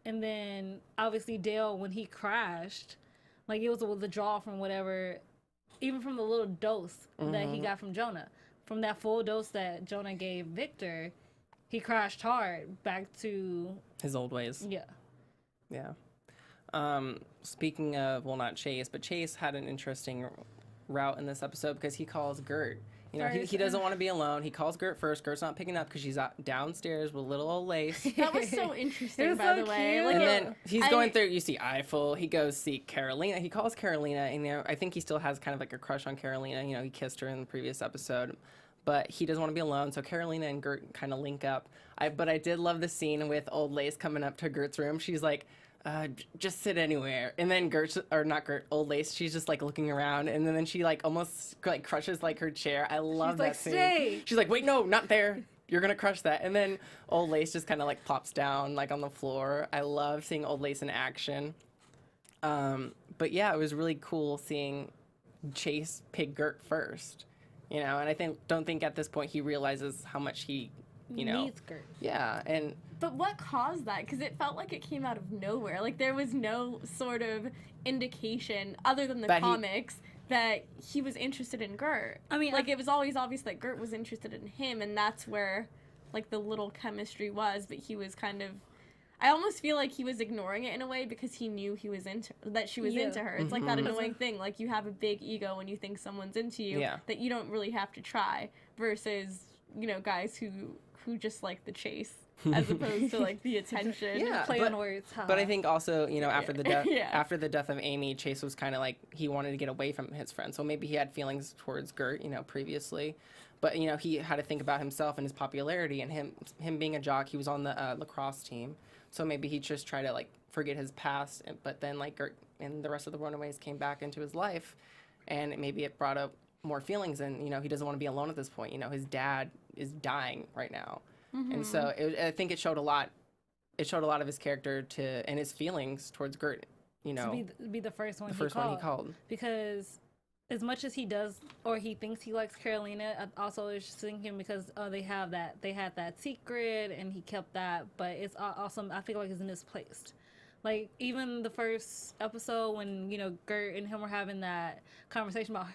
Speaker 4: And then obviously Dale, when he crashed, Like, it was a withdrawal from whatever, even from the little dose that he got from Jonah. From that full dose that Jonah gave Victor, he crashed hard back to
Speaker 1: his old ways.
Speaker 4: Yeah.
Speaker 1: Yeah. Speaking of, well, not Chase, but Chase had an interesting route in this episode because he calls Gert. You know, he doesn't want to be alone. He calls Gert first. Gert's not picking up because she's out downstairs with little old Lace.
Speaker 3: That was so interesting, by the way.
Speaker 4: Cute.
Speaker 3: Like,
Speaker 1: And then he's going through, you see Eiffel. He goes see Karolina. He calls Karolina, and, you know, I think he still has kind of like a crush on Karolina. You know, he kissed her in the previous episode. But he doesn't want to be alone, so Karolina and Gert kind of link up. But I did love the scene with old Lace coming up to Gert's room. She's like, just sit anywhere. And then old Lace, she's just like looking around, and then she like almost like crushes like her chair. I love that scene.
Speaker 4: Stay.
Speaker 1: She's like, wait, no, not there. You're gonna crush that. And then old Lace just kind of like plops down like on the floor. I love seeing old Lace in action. But yeah, it was really cool seeing Chase pick Gert first. You know, and I don't think at this point he realizes how much he, you know,
Speaker 4: needs Gert.
Speaker 1: Yeah, and
Speaker 3: but what caused that? Because it felt like it came out of nowhere. Like, there was no sort of indication, other than the comics, that he was interested in Gert.
Speaker 4: I mean,
Speaker 3: like, it was always obvious that Gert was interested in him, and that's where, like, the little chemistry was. But he was kind of, I almost feel like he was ignoring it in a way because he knew that she was into her. It's like that annoying thing. Like, you have a big ego when you think someone's into you that you don't really have to try. Versus, you know, guys who just like the chase as opposed to like the attention.
Speaker 4: Play on words.
Speaker 1: But I think also, you know, after the death of Amy, Chase was kind of like he wanted to get away from his friend. So maybe he had feelings towards Gert, you know, previously. But, you know, he had to think about himself and his popularity and him being a jock. He was on the lacrosse team. So maybe he just tried to, like, forget his past. But then, like, Gert and the rest of the Runaways came back into his life. And maybe it brought up more feelings. And, you know, he doesn't want to be alone at this point. You know, his dad is dying right now. And so I think it showed a lot. It showed a lot of his character and his feelings towards Gert, you know.
Speaker 4: To be the first one
Speaker 1: one he called.
Speaker 4: Because as much as he does, or he thinks he likes Karolina, also is thinking because they had that secret and he kept that, but it's also, I feel like it's misplaced. Like, even the first episode when, you know, Gert and him were having that conversation about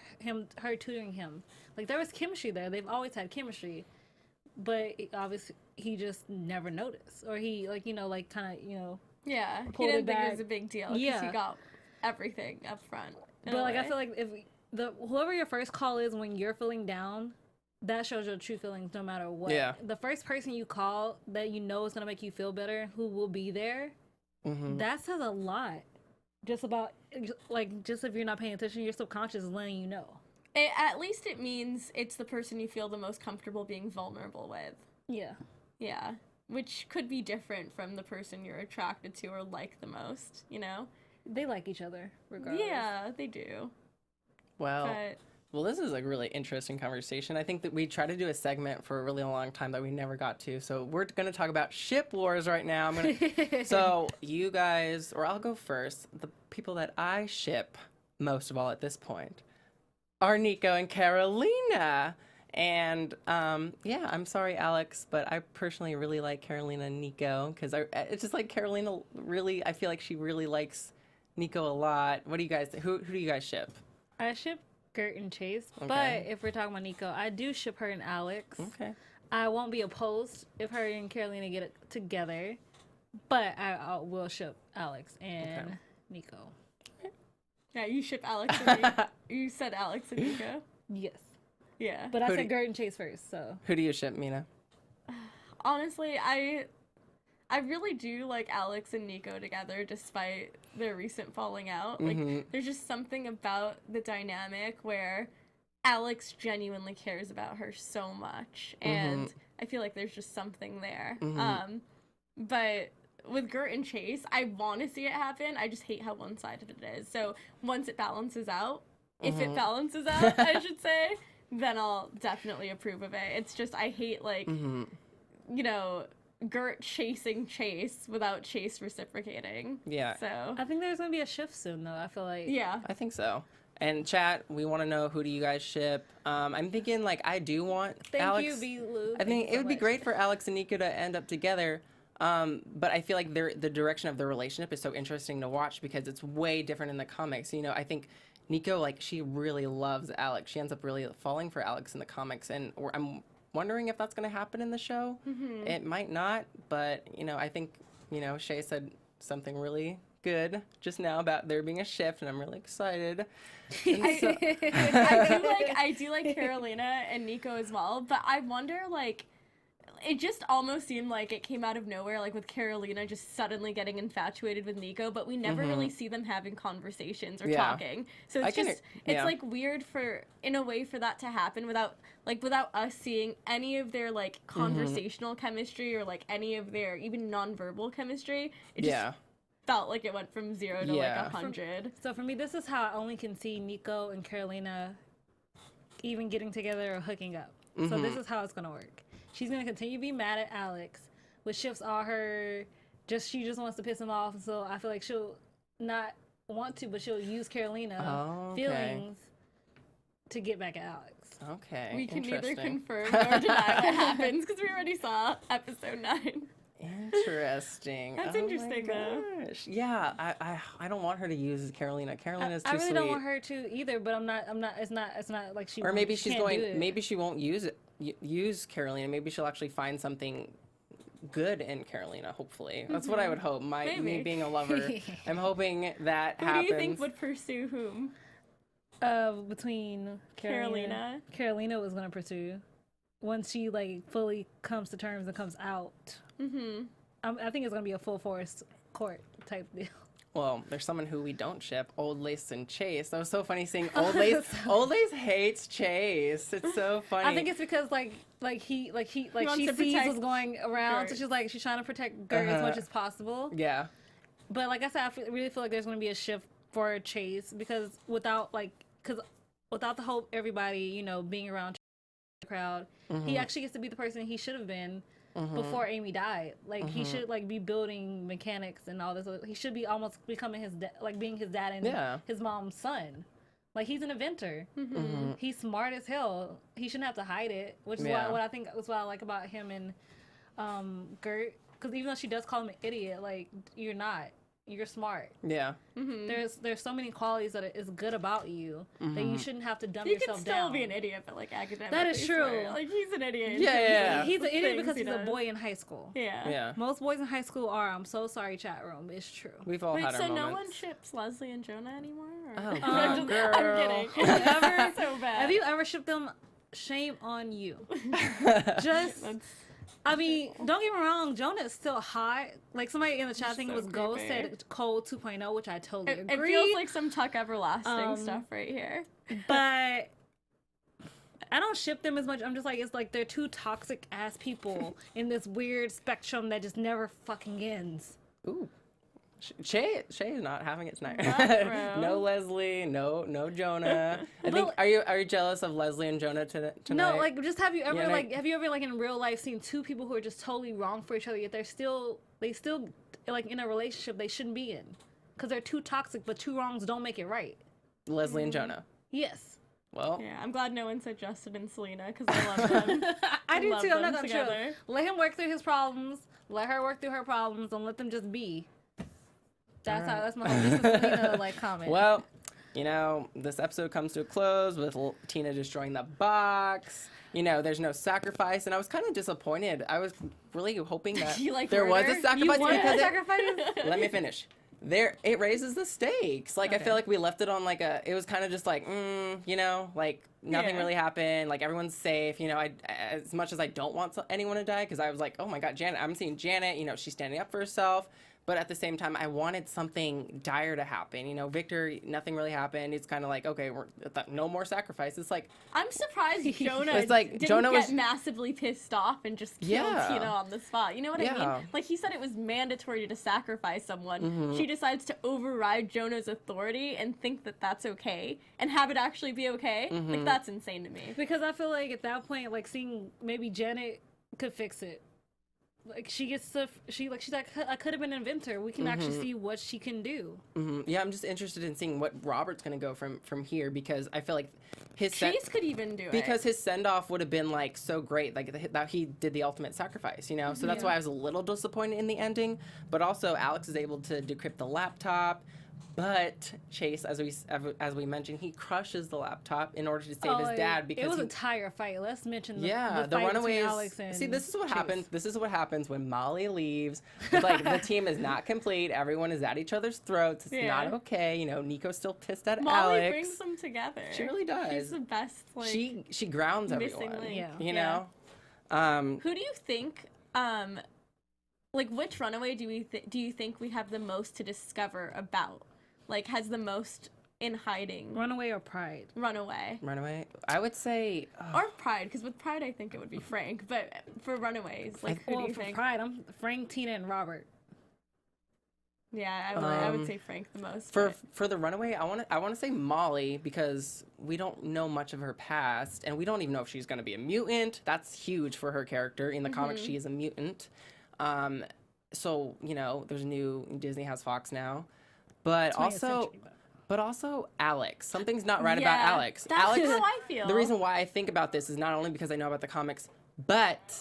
Speaker 4: her tutoring him, like, there was chemistry there. They've always had chemistry, but obviously he just never noticed, or he, like, you know, like, kind of, you know,
Speaker 3: he didn't think it was a big deal because he got everything up front.
Speaker 4: But like, I feel like if whoever your first call is when you're feeling down, that shows your true feelings no matter what. Yeah. The first person you call that you know is gonna make you feel better, who will be there, that says a lot. Just about, like, just if you're not paying attention, your subconscious is letting you know.
Speaker 3: At least it means it's the person you feel the most comfortable being vulnerable with.
Speaker 4: Yeah.
Speaker 3: Yeah. Which could be different from the person you're attracted to or like the most, you know?
Speaker 4: They like each other, regardless.
Speaker 3: Yeah, they do.
Speaker 1: Well, this is a really interesting conversation. I think that we tried to do a segment for a really long time that we never got to. So we're going to talk about ship wars right now. So you guys, or I'll go first. The people that I ship most of all at this point are Nico and Karolina. And yeah, I'm sorry, Alex, but I personally really like Karolina and Nico because it's just like Karolina really, I feel like she really likes Nico a lot. What do you guys, who do you guys ship?
Speaker 4: I ship Gert and Chase, but if we're talking about Nico, I do ship her and Alex.
Speaker 1: Okay.
Speaker 4: I won't be opposed if her and Karolina get it together, but I will ship Alex and Nico.
Speaker 3: Yeah, you ship Alex and Nico. You said Alex and Nico?
Speaker 4: Yes.
Speaker 3: Yeah.
Speaker 4: But I said Gert and Chase first, so.
Speaker 1: Who do you ship, Mina?
Speaker 3: Honestly, I really do like Alex and Nico together despite their recent falling out. Like, there's just something about the dynamic where Alex genuinely cares about her so much. And I feel like there's just something there. But with Gert and Chase, I want to see it happen. I just hate how one-sided it is. So once it balances out, if it balances out, I should say, then I'll definitely approve of it. It's just, I hate, like, you know, Gert chasing Chase without Chase reciprocating.
Speaker 1: Yeah.
Speaker 3: So
Speaker 4: I think there's going to be a shift soon, though. I feel like.
Speaker 3: Yeah.
Speaker 1: I think so. And chat, we want to know, who do you guys ship? I'm thinking, like, I do want Alex.
Speaker 4: Thank you, B. Lou.
Speaker 1: I think it would be great for Alex and Nico to end up together. But I feel like the direction of the relationship is so interesting to watch because it's way different in the comics. You know, I think Nico, like, she really loves Alex. She ends up really falling for Alex in the comics, and I'm wondering if that's going to happen in the show. It might not, but, you know, I think, you know, Chae said something really good just now about there being a shift, and I'm really excited.
Speaker 3: I do like Karolina and Nico as well, but I wonder, like, it just almost seemed like it came out of nowhere, like with Karolina just suddenly getting infatuated with Nico, but we never really see them having conversations or talking. So it's like weird in a way for that to happen without us seeing any of their like conversational chemistry or like any of their even nonverbal chemistry. It just felt like it went from 0 to like 100.
Speaker 4: So for me, this is how I only can see Nico and Karolina even getting together or hooking up. So this is how it's gonna work. She's going to continue to be mad at Alex, which shifts all her, she just wants to piss him off. So I feel like she'll not want to, but she'll use Karolina feelings to get back at Alex.
Speaker 1: Okay,
Speaker 3: we can neither confirm nor deny what happens because we already saw episode 9.
Speaker 1: Interesting.
Speaker 3: That's interesting, though.
Speaker 1: Yeah, I don't want her to use Karolina. Karolina's too sweet.
Speaker 4: I really don't want her to either, but I'm not. It's not like she.
Speaker 1: Or maybe she's
Speaker 4: going.
Speaker 1: Maybe she won't use Karolina. Maybe she'll actually find something good in Karolina. Hopefully, that's what I would hope. Me being a lover, I'm hoping that happens.
Speaker 3: Who do you think would pursue whom?
Speaker 4: Between Karolina. Karolina was gonna pursue once she like fully comes to terms and comes out. I think it's gonna be a full force court type deal.
Speaker 1: Well, there's someone who we don't ship, Old Lace and Chase. That was so funny seeing Old Lace. Old Lace hates Chase. It's so funny.
Speaker 4: I think it's because she sees what's going around, so she's trying to protect Gert as much as possible.
Speaker 1: Yeah.
Speaker 4: But like I said, really feel like there's going to be a shift for Chase because without the whole everybody, you know, being around the crowd, he actually gets to be the person he should have been. Before Amy died, like he should like be building mechanics and all this. He should be almost becoming being his dad and his mom's son. Like he's an inventor. He's smart as hell. He shouldn't have to hide it, which is what I like about him and Gert. Because even though she does call him an idiot, like you're not. You're smart.
Speaker 1: Yeah.
Speaker 4: There's so many qualities that is good about you that you shouldn't have to dumb yourself down.
Speaker 3: You can still be an idiot, but like academically.
Speaker 4: That is true.
Speaker 3: Like he's an idiot.
Speaker 1: Yeah.
Speaker 4: He's an idiot because he's a boy in high school.
Speaker 3: Yeah.
Speaker 4: Most boys in high school are. I'm so sorry, chat room. It's true.
Speaker 1: We've all had our moments.
Speaker 3: So no one ships Leslie and Jonah anymore? Or?
Speaker 1: Oh, girl.
Speaker 3: I'm kidding. So bad.
Speaker 4: Have you ever shipped them? Shame on you. I mean, don't get me wrong, Jonah is still hot. Like, somebody in the chat, I think it was Ghost, said Cold 2.0, which I totally agree.
Speaker 3: It feels like some Tuck Everlasting stuff right here.
Speaker 4: But I don't ship them as much. I'm just like, it's like they're two toxic-ass people in this weird spectrum that just never fucking ends.
Speaker 1: Ooh. Chae is not having it tonight. No Leslie, no Jonah. I think are you jealous of Leslie and Jonah tonight?
Speaker 4: No, like just have you ever in real life seen two people who are just totally wrong for each other yet they still like in a relationship they shouldn't be in because they're too toxic, but two wrongs don't make it right.
Speaker 1: Leslie and Jonah.
Speaker 4: Yes.
Speaker 1: Well,
Speaker 3: yeah, I'm glad no one said Justin and Selena because I love them.
Speaker 4: I do too. I'm not gonna together. Let him work through his problems. Let her work through her problems, and let them just be. That's my whole Selena like comment.
Speaker 1: Well, you know, this episode comes to a close with Tina destroying the box. You know, there's no sacrifice, and I was kind of disappointed. I was really hoping that there was a sacrifice because let me finish. It raises the stakes. Like, okay. I feel like we left it on like it was kind of just like, you know, like nothing really happened. Like everyone's safe. You know, as much as I don't want anyone to die, because I was like, oh my God, Janet, I'm seeing Janet, you know, she's standing up for herself. But at the same time, I wanted something dire to happen. You know, Victor, nothing really happened. It's kind of like, okay, no more sacrifice. It's like...
Speaker 3: I'm surprised Jonah didn't get massively pissed off and just killed Tina on the spot. You know what I mean? Like, he said it was mandatory to sacrifice someone. Mm-hmm. She decides to override Jonah's authority and think that that's okay and have it actually be okay. Mm-hmm. Like, that's insane to me.
Speaker 4: Because I feel like at that point, like, seeing maybe Janet could fix it. like she gets to she's like I could have been an inventor. We can actually see what she can do.
Speaker 1: Yeah, I'm just interested in seeing what Robert's gonna go from here, because I feel like
Speaker 3: Chase could even do it,
Speaker 1: because his send off would have been like so great, like that he did the ultimate sacrifice, you know. So that's why I was a little disappointed in the ending. But also, Alex is able to decrypt the laptop. But Chase, as we mentioned, he crushes the laptop in order to save his dad, because
Speaker 4: it was a tire fight. Let's mention the
Speaker 1: the
Speaker 4: fight
Speaker 1: Runaways.
Speaker 4: Alex and
Speaker 1: See, this is what
Speaker 4: Chase.
Speaker 1: happens. This is what happens when Molly leaves. Like, the team is not complete. Everyone is at each other's throats. It's not okay. You know, Nico's still pissed at
Speaker 3: Molly
Speaker 1: Alex.
Speaker 3: brings them together.
Speaker 1: She really does.
Speaker 3: She's the best. Like,
Speaker 1: she grounds
Speaker 3: missing
Speaker 1: everyone.
Speaker 3: link.
Speaker 1: You know.
Speaker 3: Who do you think? Like, which Runaway do you think we have the most to discover about? Like, has the most in hiding?
Speaker 4: Runaway or Pride?
Speaker 3: Runaway.
Speaker 1: Runaway. I would say.
Speaker 3: Or Pride, because with Pride I think it would be Frank. But for Runaways, like, who do you
Speaker 4: for
Speaker 3: think?
Speaker 4: Pride, I'm Frank, Tina, and Robert.
Speaker 3: Yeah, I would say Frank the most.
Speaker 1: For the Runaway, I want to say Molly, because we don't know much of her past, and we don't even know if she's going to be a mutant. That's huge for her character. In the comics, she is a mutant. So, you know, there's a new Disney has Fox now. But also Alex. Something's not right about Alex.
Speaker 3: That's
Speaker 1: Alex,
Speaker 3: how I feel.
Speaker 1: The reason why I think about this is not only because I know about the comics, but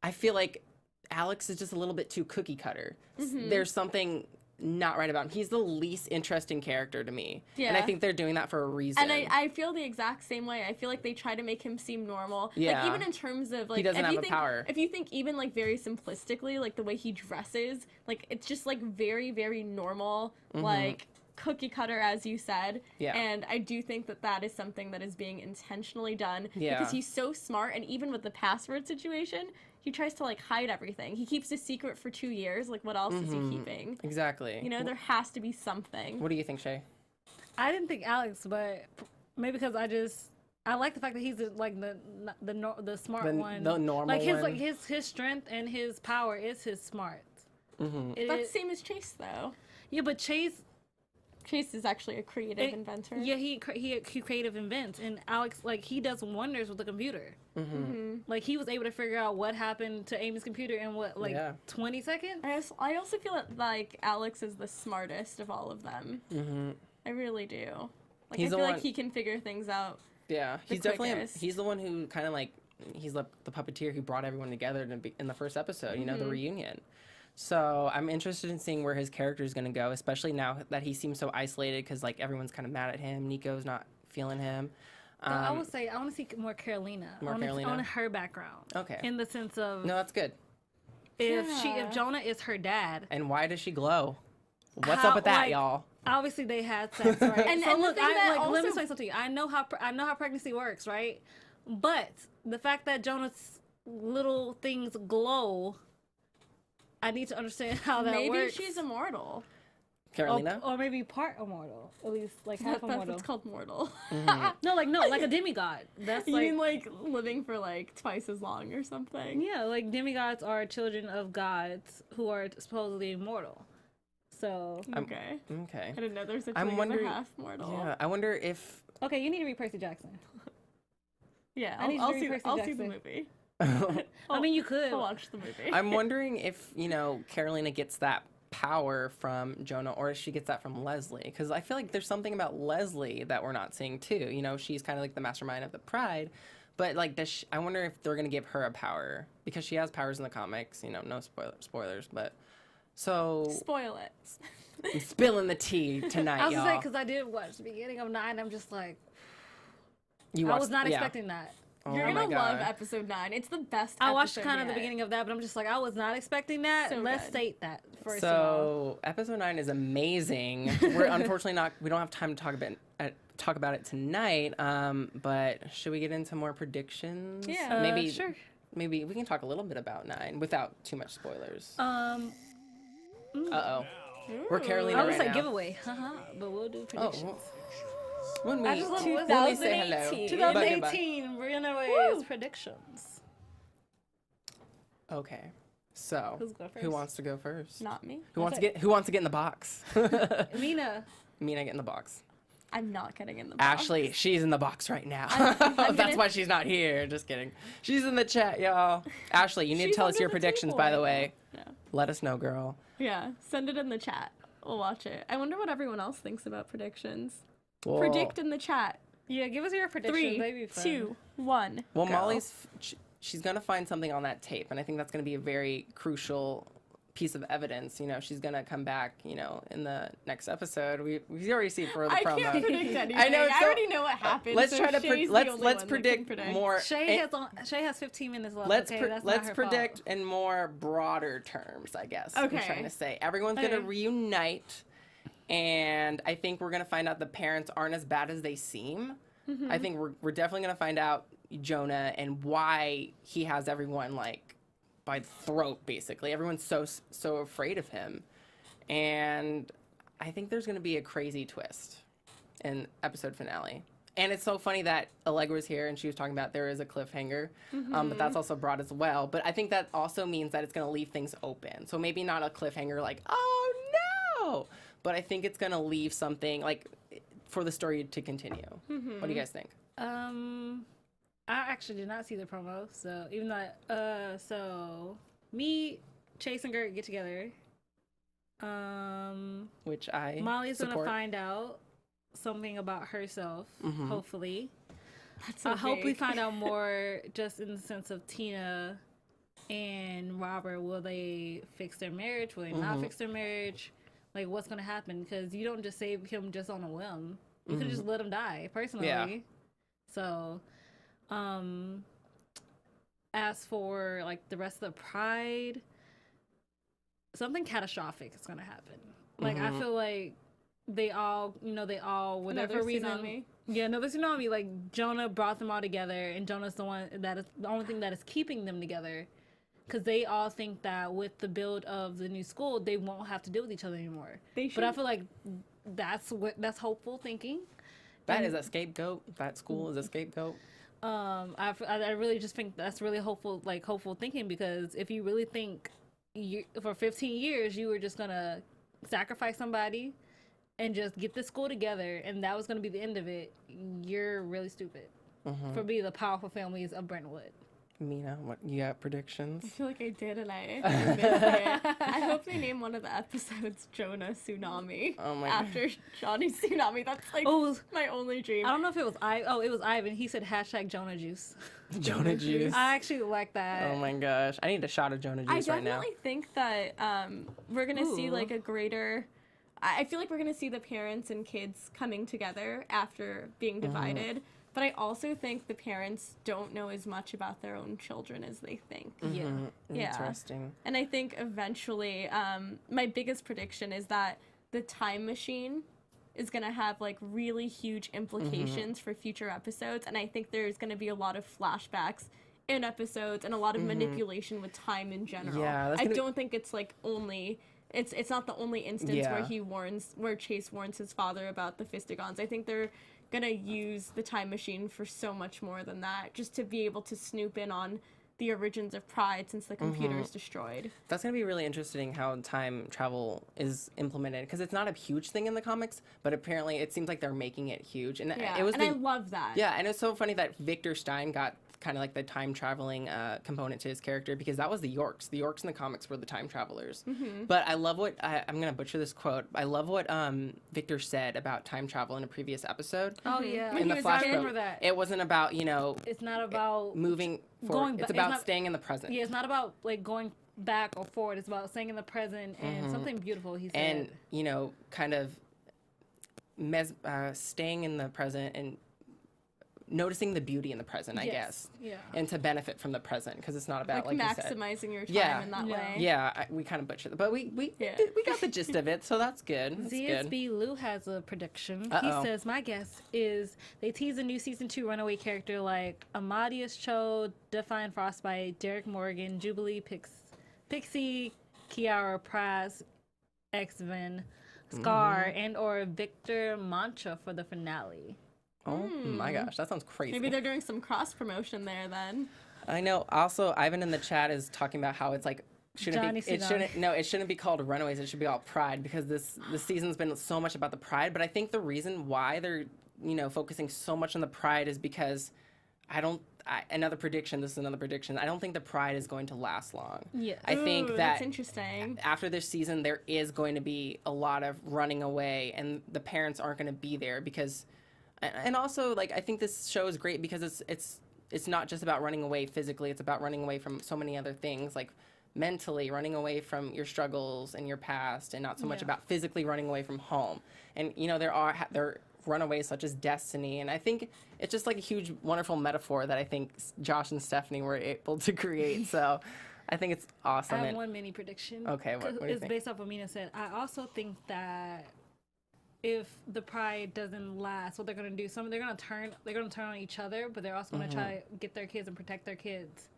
Speaker 1: I feel like Alex is just a little bit too cookie cutter. There's something not right about him. He's the least interesting character to me. Yeah. And I think they're doing that for a reason.
Speaker 3: And I feel the exact same way. I feel like they try to make him seem normal.
Speaker 1: Yeah.
Speaker 3: Like, even in terms of, like,
Speaker 1: he doesn't have a power.
Speaker 3: If you think even, like, very simplistically, like, the way he dresses, like, it's just, like, very, very normal, like, cookie cutter, as you said.
Speaker 1: Yeah.
Speaker 3: And I do think that that is something that is being intentionally done.
Speaker 1: Yeah.
Speaker 3: Because he's so smart, and even with the password situation, he tries to, like, hide everything. He keeps a secret for 2 years. Like, what else is he keeping?
Speaker 1: Exactly.
Speaker 3: You know, there has to be something.
Speaker 1: What do you think, Chae?
Speaker 4: I didn't think Alex, but maybe because I like the fact that he's like the smart one,
Speaker 1: the normal
Speaker 4: like his
Speaker 1: one.
Speaker 4: like his strength and his power is his smart.
Speaker 3: That's the same as Chase, though.
Speaker 4: Yeah, but Chase
Speaker 3: is actually a creative inventor.
Speaker 4: Yeah, he creative invents, and Alex, like, he does wonders with the computer. Like, he was able to figure out what happened to Amy's computer in 20 seconds.
Speaker 3: I also feel like Alex is the smartest of all of them. I really do. Like, I feel like he can figure things out.
Speaker 1: Yeah, he's definitely he's the one who kind of, like, he's the puppeteer who brought everyone together in the first episode. You know, the reunion. So I'm interested in seeing where his character is going to go, especially now that he seems so isolated, because, like, everyone's kind of mad at him. Nico's not feeling him.
Speaker 4: I would say I want to see more Karolina. I want her background.
Speaker 1: Okay.
Speaker 4: In the sense of
Speaker 1: No, that's good.
Speaker 4: if Jonah is her dad.
Speaker 1: And why does she glow? What's up with that,
Speaker 4: like,
Speaker 1: y'all?
Speaker 4: Obviously they had sex, right?
Speaker 3: And
Speaker 4: look,
Speaker 3: also,
Speaker 4: let me say something to you. I know how pregnancy works, right? But the fact that Jonah's little things glow, I need to understand how that works.
Speaker 3: Maybe she's immortal.
Speaker 1: Karolina?
Speaker 4: Or maybe part immortal. At least, like, half immortal.
Speaker 3: That's called mortal.
Speaker 4: No, like a demigod. That's
Speaker 3: You
Speaker 4: like...
Speaker 3: mean, like, living for, like, twice as long or something?
Speaker 4: Yeah, like, demigods are children of gods who are supposedly immortal. So...
Speaker 3: Okay.
Speaker 1: Okay.
Speaker 3: I didn't know there was such a
Speaker 1: I'm
Speaker 3: thing as
Speaker 1: wondering-
Speaker 3: a half mortal.
Speaker 1: Yeah, I wonder if...
Speaker 4: Okay, you need to read Percy Jackson.
Speaker 3: Yeah,
Speaker 4: I need to
Speaker 3: I'll
Speaker 4: read
Speaker 3: see
Speaker 4: Percy
Speaker 3: the
Speaker 4: Jackson.
Speaker 3: movie.
Speaker 4: I mean, you could.
Speaker 3: I'll watch the movie.
Speaker 1: I'm wondering if, you know, Karolina gets that power from Jonah, or if she gets that from Leslie, because I feel like there's something about Leslie that we're not seeing too. You know, she's kind of like the mastermind of the Pride, but, like, I wonder if they're gonna give her a power, because she has powers in the comics. You know, no spoilers, but so
Speaker 3: Spoil it.
Speaker 1: I'm spilling the tea tonight,
Speaker 4: I was
Speaker 1: y'all.
Speaker 4: gonna say, because I did watch the beginning of 9. I'm just like,
Speaker 1: I
Speaker 4: was not expecting that.
Speaker 3: You're
Speaker 1: Oh my
Speaker 3: gonna love
Speaker 1: God.
Speaker 3: episode 9. It's the best.
Speaker 4: I watched
Speaker 3: episode
Speaker 4: kind of the
Speaker 3: yet.
Speaker 4: beginning of that, but I'm just like, I was not expecting that.
Speaker 3: So
Speaker 4: Let's
Speaker 3: good.
Speaker 4: state that first of all.
Speaker 1: So episode 9 is amazing. We're unfortunately we don't have time to talk about it tonight. But should we get into more predictions?
Speaker 3: Yeah.
Speaker 1: maybe
Speaker 4: Sure.
Speaker 1: Maybe we can talk a little bit about 9 without too much spoilers. We're Karolina
Speaker 4: I would
Speaker 1: right
Speaker 4: say
Speaker 1: now.
Speaker 4: giveaway, but we'll do predictions.
Speaker 1: well, when we,
Speaker 4: I just love
Speaker 1: when we say hello.
Speaker 3: 2018.
Speaker 1: But goodbye.
Speaker 4: 2018 Runaways predictions.
Speaker 1: Okay. So
Speaker 4: Who's go first?
Speaker 1: who wants to go first?
Speaker 3: Not me.
Speaker 1: Who wants to get in the box?
Speaker 4: Mina.
Speaker 1: Mina, get in the box.
Speaker 3: I'm not getting in the box.
Speaker 1: Ashley, she's in the box right now.
Speaker 3: I'm
Speaker 1: That's
Speaker 3: gonna-
Speaker 1: why she's not here. Just kidding. She's in the chat, y'all. Ashley, you need to
Speaker 3: She's
Speaker 1: tell us
Speaker 3: under
Speaker 1: your
Speaker 3: the
Speaker 1: predictions,
Speaker 3: table
Speaker 1: by the
Speaker 3: right
Speaker 1: way.
Speaker 3: now.
Speaker 1: Let us know, girl.
Speaker 3: Yeah, send it in the chat. We'll watch it. I wonder what everyone else thinks about predictions.
Speaker 1: Well,
Speaker 3: Predict in the chat.
Speaker 4: Yeah, give us your predictions. That'd be
Speaker 3: 3,
Speaker 4: fun.
Speaker 3: 2, 1.
Speaker 1: Well,
Speaker 3: go.
Speaker 1: Molly's she's gonna find something on that tape, and I think that's gonna be a very crucial piece of evidence. You know, she's gonna come back. You know, in the next episode, we already see for the
Speaker 3: I
Speaker 1: promo.
Speaker 3: can't predict anything.
Speaker 1: I know.
Speaker 3: I already know what happened.
Speaker 1: Let's
Speaker 3: so
Speaker 1: try to
Speaker 3: Shay's the
Speaker 1: let's
Speaker 3: only one that can
Speaker 1: predict
Speaker 3: predict.
Speaker 1: more.
Speaker 4: Shay has 15 minutes left.
Speaker 1: Let's
Speaker 4: okay? That's
Speaker 1: let's
Speaker 4: not her
Speaker 1: predict
Speaker 4: fault.
Speaker 1: in more broader terms, I guess. I'm
Speaker 3: Okay.
Speaker 1: trying to say everyone's gonna reunite, and I think we're gonna find out the parents aren't as bad as they seem. I think we're definitely gonna find out Jonah and why he has everyone like by the throat. Basically, everyone's so afraid of him, and I think there's gonna be a crazy twist in episode finale. And it's so funny that Allegra's here and she was talking about there is a cliffhanger, but that's also broad as well. But I think that also means that it's going to leave things open. So maybe not a cliffhanger like, oh no, but I think it's going to leave something like for the story to continue. What do you guys think?
Speaker 4: I actually did not see the promo, so even though so me, Chase, and Gert get together.
Speaker 1: Which I
Speaker 4: Molly's
Speaker 1: support.
Speaker 4: gonna find out something about herself, hopefully.
Speaker 3: That's so
Speaker 4: I hope we
Speaker 3: vague.
Speaker 4: find out more just in the sense of Tina and Robert. Will they fix their marriage? Will they not fix their marriage? Like, what's going to happen? Because you don't just save him just on a whim. You could just let him die, personally.
Speaker 1: Yeah.
Speaker 4: So, as for, like, the rest of the Pride, something catastrophic is going to happen. Like, I feel like they all, whatever
Speaker 3: Another
Speaker 4: reason.
Speaker 3: tsunami.
Speaker 4: Yeah, another tsunami. Like, Jonah brought them all together, and Jonah's the only thing that is keeping them together. Because they all think that with the build of the new school, they won't have to deal with each other anymore. But I feel like that's hopeful thinking.
Speaker 1: That is a scapegoat. That school is a scapegoat.
Speaker 4: I really just think that's really hopeful thinking, because if you really think for 15 years you were just gonna sacrifice somebody and just get the school together and that was gonna be the end of it, you're really stupid for being the powerful families of Brentwood.
Speaker 1: Mina, what you got predictions?
Speaker 3: I feel like I did, and I missed it. I hope they name one of the episodes Jonah Tsunami.
Speaker 1: Oh my
Speaker 3: after Johnny's Tsunami. That's like my only dream.
Speaker 4: I don't know if it was it was Ivan. He said #Jonah Juice.
Speaker 1: Jonah Juice.
Speaker 4: I actually like that.
Speaker 1: Oh my gosh. I need a shot of Jonah Juice right now.
Speaker 3: I definitely think that we're going to see like a greater... I feel like we're going to see the parents and kids coming together after being divided. But I also think the parents don't know as much about their own children as they think.
Speaker 4: Yeah.
Speaker 3: Yeah.
Speaker 1: Interesting.
Speaker 3: And I think eventually, my biggest prediction is that the time machine is going to have like really huge implications for future episodes. And I think there's going to be a lot of flashbacks in episodes and a lot of manipulation with time in general.
Speaker 1: Yeah,
Speaker 3: I don't think it's like only... It's not the only instance
Speaker 1: Yeah.
Speaker 3: where Chase warns his father about the Fistigons. I think they're gonna use the time machine for so much more than that, just to be able to snoop in on the origins of Pride since the computer is destroyed.
Speaker 1: That's going to be really interesting how time travel is implemented, because it's not a huge thing in the comics, but apparently it seems like they're making it huge. And
Speaker 3: Yeah,
Speaker 1: it was
Speaker 3: and I love that.
Speaker 1: Yeah, and it's so funny that Victor Stein got kind of like the time traveling component to his character, because that was the Yorks. The Yorks in the comics were the time travelers. But I love what I'm going to butcher this quote. I love what Victor said about time travel in a previous episode.
Speaker 4: Oh yeah.
Speaker 1: In the
Speaker 3: was
Speaker 1: flashback,
Speaker 3: a kid.
Speaker 4: I remember that.
Speaker 1: it wasn't about
Speaker 4: It's not about
Speaker 1: moving forward.
Speaker 4: going
Speaker 1: It's
Speaker 4: back-
Speaker 1: about
Speaker 4: it's not-
Speaker 1: staying in the present.
Speaker 4: Yeah, it's not about like going back or forward. It's about staying in the present and something beautiful. He said.
Speaker 1: And kind of staying in the present and noticing the beauty in the present, I
Speaker 4: Yes.
Speaker 1: guess.
Speaker 4: Yeah.
Speaker 1: And to benefit from the present, because it's not about like you said.
Speaker 3: maximizing your time
Speaker 1: Yeah.
Speaker 3: in that
Speaker 4: Yeah.
Speaker 3: way.
Speaker 1: Yeah, we kind of butchered it, but we
Speaker 3: Yeah.
Speaker 1: got the gist of it, so that's good. That's good.
Speaker 4: ZSB Lou has a prediction.
Speaker 1: Uh-oh.
Speaker 4: He says, my guess is they tease a new season 2 runaway character like Amadeus Cho, Define Frostbite, Derek Morgan, Jubilee Pixie, Kiara Price, X-Ven, Scar, and or Victor Mancha for the finale.
Speaker 1: Oh my gosh, that sounds crazy.
Speaker 3: Maybe they're doing some cross promotion there then.
Speaker 1: I know. Also, Ivan in the chat is talking about how it's like it shouldn't be called Runaways. It should be called Pride, because this season's been so much about the Pride. But I think the reason why they're focusing so much on the Pride is because another prediction. This is another prediction. I don't think the Pride is going to last long.
Speaker 4: Yeah.
Speaker 1: I think that
Speaker 3: that's interesting.
Speaker 1: After this season, there is going to be a lot of running away, and the parents aren't going to be there because, and also like I think this show is great because it's not just about running away physically. It's about running away from so many other things, like mentally running away from your struggles and your past, and not so much about physically running away from home. And there are runaways such as Destiny, and I think it's just like a huge wonderful metaphor that I think Josh and Stephanie were able to create. So I think it's awesome.
Speaker 4: I have one mini prediction.
Speaker 1: Okay, what do you
Speaker 4: it's
Speaker 1: think?
Speaker 4: based off what Mina said. I also think that if the Pride doesn't last, what they're gonna do, they're gonna turn on each other, but they're also gonna try to get their kids and protect their kids.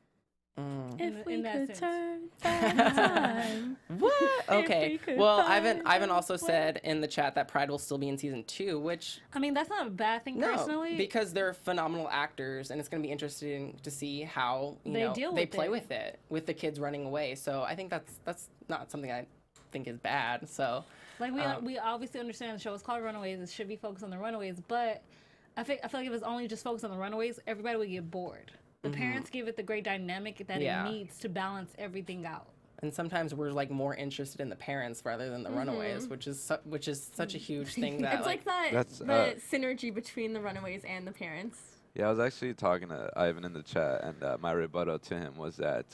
Speaker 3: If we
Speaker 4: that
Speaker 3: could
Speaker 4: sense.
Speaker 3: turn back time.
Speaker 1: What? Okay.
Speaker 3: we could
Speaker 1: Well,
Speaker 3: find
Speaker 1: Ivan
Speaker 3: a
Speaker 1: also
Speaker 3: way.
Speaker 1: said in the chat that Pride will still be in season 2, which
Speaker 4: I mean, that's not a bad thing
Speaker 1: no,
Speaker 4: personally.
Speaker 1: because they're phenomenal actors, and it's going to be interesting to see how
Speaker 4: They deal
Speaker 1: they
Speaker 4: with
Speaker 1: play
Speaker 4: it.
Speaker 1: with it, with the kids running away. So I think that's not something I think is bad. So
Speaker 4: Like we obviously understand the show is called Runaways. It should be focused on the Runaways, but I feel like if it's only just focused on the Runaways, everybody would get bored. The parents give it the great dynamic that
Speaker 1: Yeah.
Speaker 4: it needs to balance everything out.
Speaker 1: and sometimes we're like more interested in the parents rather than the runaways, which is such a huge thing that
Speaker 3: It's like that
Speaker 5: That's,
Speaker 3: the synergy between the Runaways and the parents.
Speaker 5: Yeah, I was actually talking to Ivan in the chat, and my rebuttal to him was that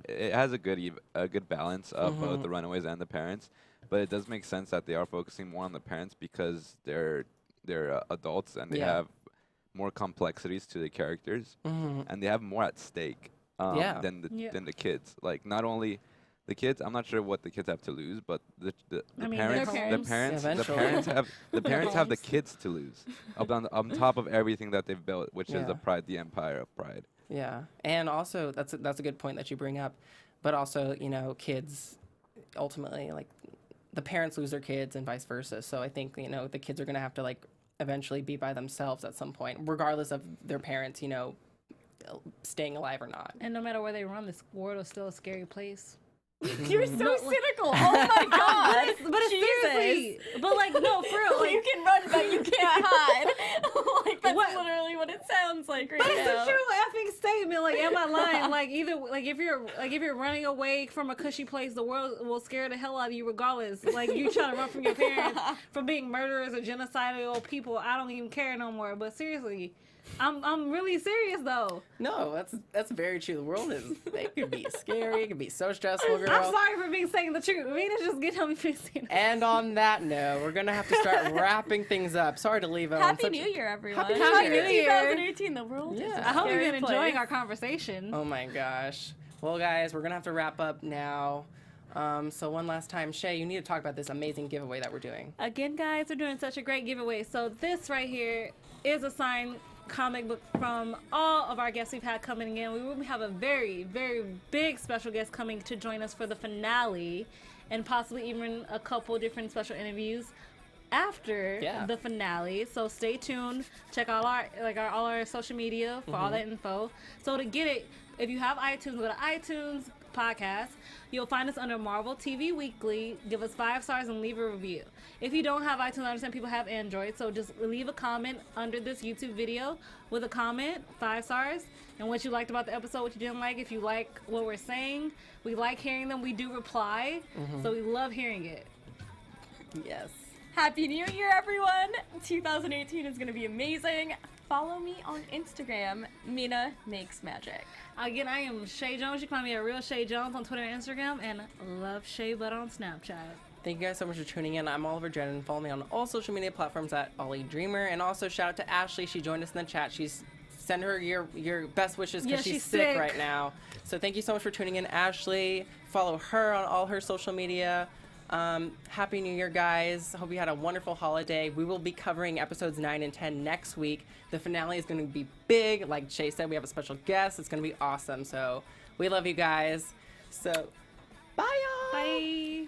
Speaker 5: it has a good balance of both the Runaways and the parents, but it does make sense that they are focusing more on the parents because they're adults and they have more complexities to the characters, and they have more at stake than the kids. Like not only the kids, I'm not sure what the kids have to lose, but the parents,
Speaker 3: their
Speaker 5: parents
Speaker 1: Eventually.
Speaker 5: the parents have the kids to lose on top of everything that they've built, which is the empire of Pride.
Speaker 1: Yeah, and also that's a good point that you bring up, but also kids ultimately, like the parents lose their kids and vice versa. So I think the kids are gonna have to like eventually be by themselves at some point, regardless of their parents staying alive or not.
Speaker 4: And no matter where they run, this world is still a scary place.
Speaker 3: You're so cynical. Oh my god.
Speaker 4: But it's seriously, but like no, for real, like
Speaker 3: you can run, but you can't hide. Like that's literally what it sounds like right
Speaker 4: But it's
Speaker 3: now.
Speaker 4: a true effing statement. Like, am I lying? Like, if you're running away from a cushy place, the world will scare the hell out of you regardless. Like, you trying to run from your parents, from being murderers or genocidal people. I don't even care no more. But seriously, I'm really serious though.
Speaker 1: No, that's very true. The world it could be scary. It could be so stressful, girl.
Speaker 4: I'm sorry for being saying the truth. Mina's just getting on me for saying that.
Speaker 1: And on that note, we're gonna have to start wrapping things up. Sorry to leave it on
Speaker 3: Happy
Speaker 1: such
Speaker 3: New Year, everyone.
Speaker 1: Happy
Speaker 4: New Year.
Speaker 3: 2018. The world.
Speaker 1: Yeah.
Speaker 3: Is a
Speaker 4: I hope you've
Speaker 3: scary
Speaker 4: been
Speaker 3: place.
Speaker 4: enjoying our conversation.
Speaker 1: Oh my gosh. Well, guys, we're gonna have to wrap up now. So one last time, Chae, you need to talk about this amazing giveaway that we're doing.
Speaker 4: Again, guys, we're doing such a great giveaway. So this right here is a signed comic book from all of our guests we've had coming in. We will have a very, very big special guest coming to join us for the finale, and possibly even a couple different special interviews after the finale. So stay tuned. Check out all our social media for all that info. So to get it, if you have iTunes, go to iTunes podcast. You'll find us under Marvel TV Weekly. Give us 5 stars and leave a review. If you don't have iTunes, I understand people have Android, so just leave a comment under this YouTube video with a comment, 5 stars, and what you liked about the episode, what you didn't like. If you like what we're saying, we like hearing them. We do reply, so we love hearing it.
Speaker 1: Yes.
Speaker 3: Happy New Year, everyone. 2018 is going to be amazing. Follow me on Instagram, Mina Makes Magic.
Speaker 4: Again, I am Chae Jones. You can find me at Real Chae Jones on Twitter and Instagram, and Love Chae Butt on Snapchat.
Speaker 1: Thank you guys so much for tuning in. I'm Oliver Drennan. Follow me on all social media platforms at Ollie Dreamer. And also shout out to Ashley. She joined us in the chat. Send her your best wishes because she's sick right now. So thank you so much for tuning in, Ashley. Follow her on all her social media. Happy New Year, guys. Hope you had a wonderful holiday. We will be covering episodes 9 and 10 next week. The finale is going to be big. Like Chae said, we have a special guest. It's going to be awesome. So we love you guys. So bye, y'all.
Speaker 4: Bye.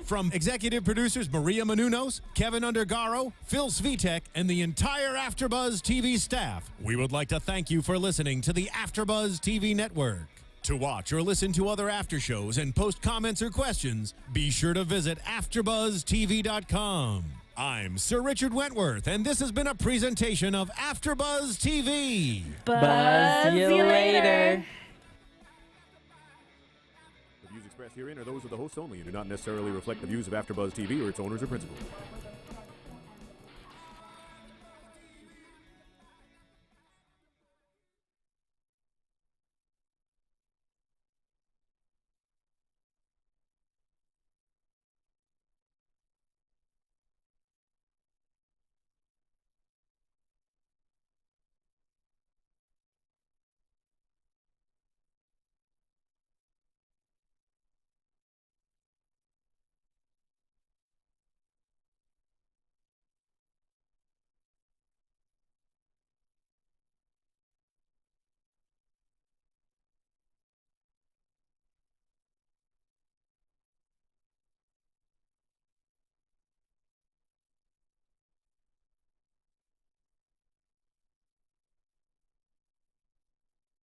Speaker 2: From executive producers Maria Menounos, Kevin Undergaro, Phil Svitek, and the entire AfterBuzz TV staff, we would like to thank you for listening to the AfterBuzz TV network. To watch or listen to other after shows and post comments or questions, be sure to visit AfterBuzzTV.com. I'm Sir Richard Wentworth, and this has been a presentation of AfterBuzz TV.
Speaker 1: Buzz you later.
Speaker 6: The views expressed herein are those of the hosts only and do not necessarily reflect the views of AfterBuzz TV or its owners or principals.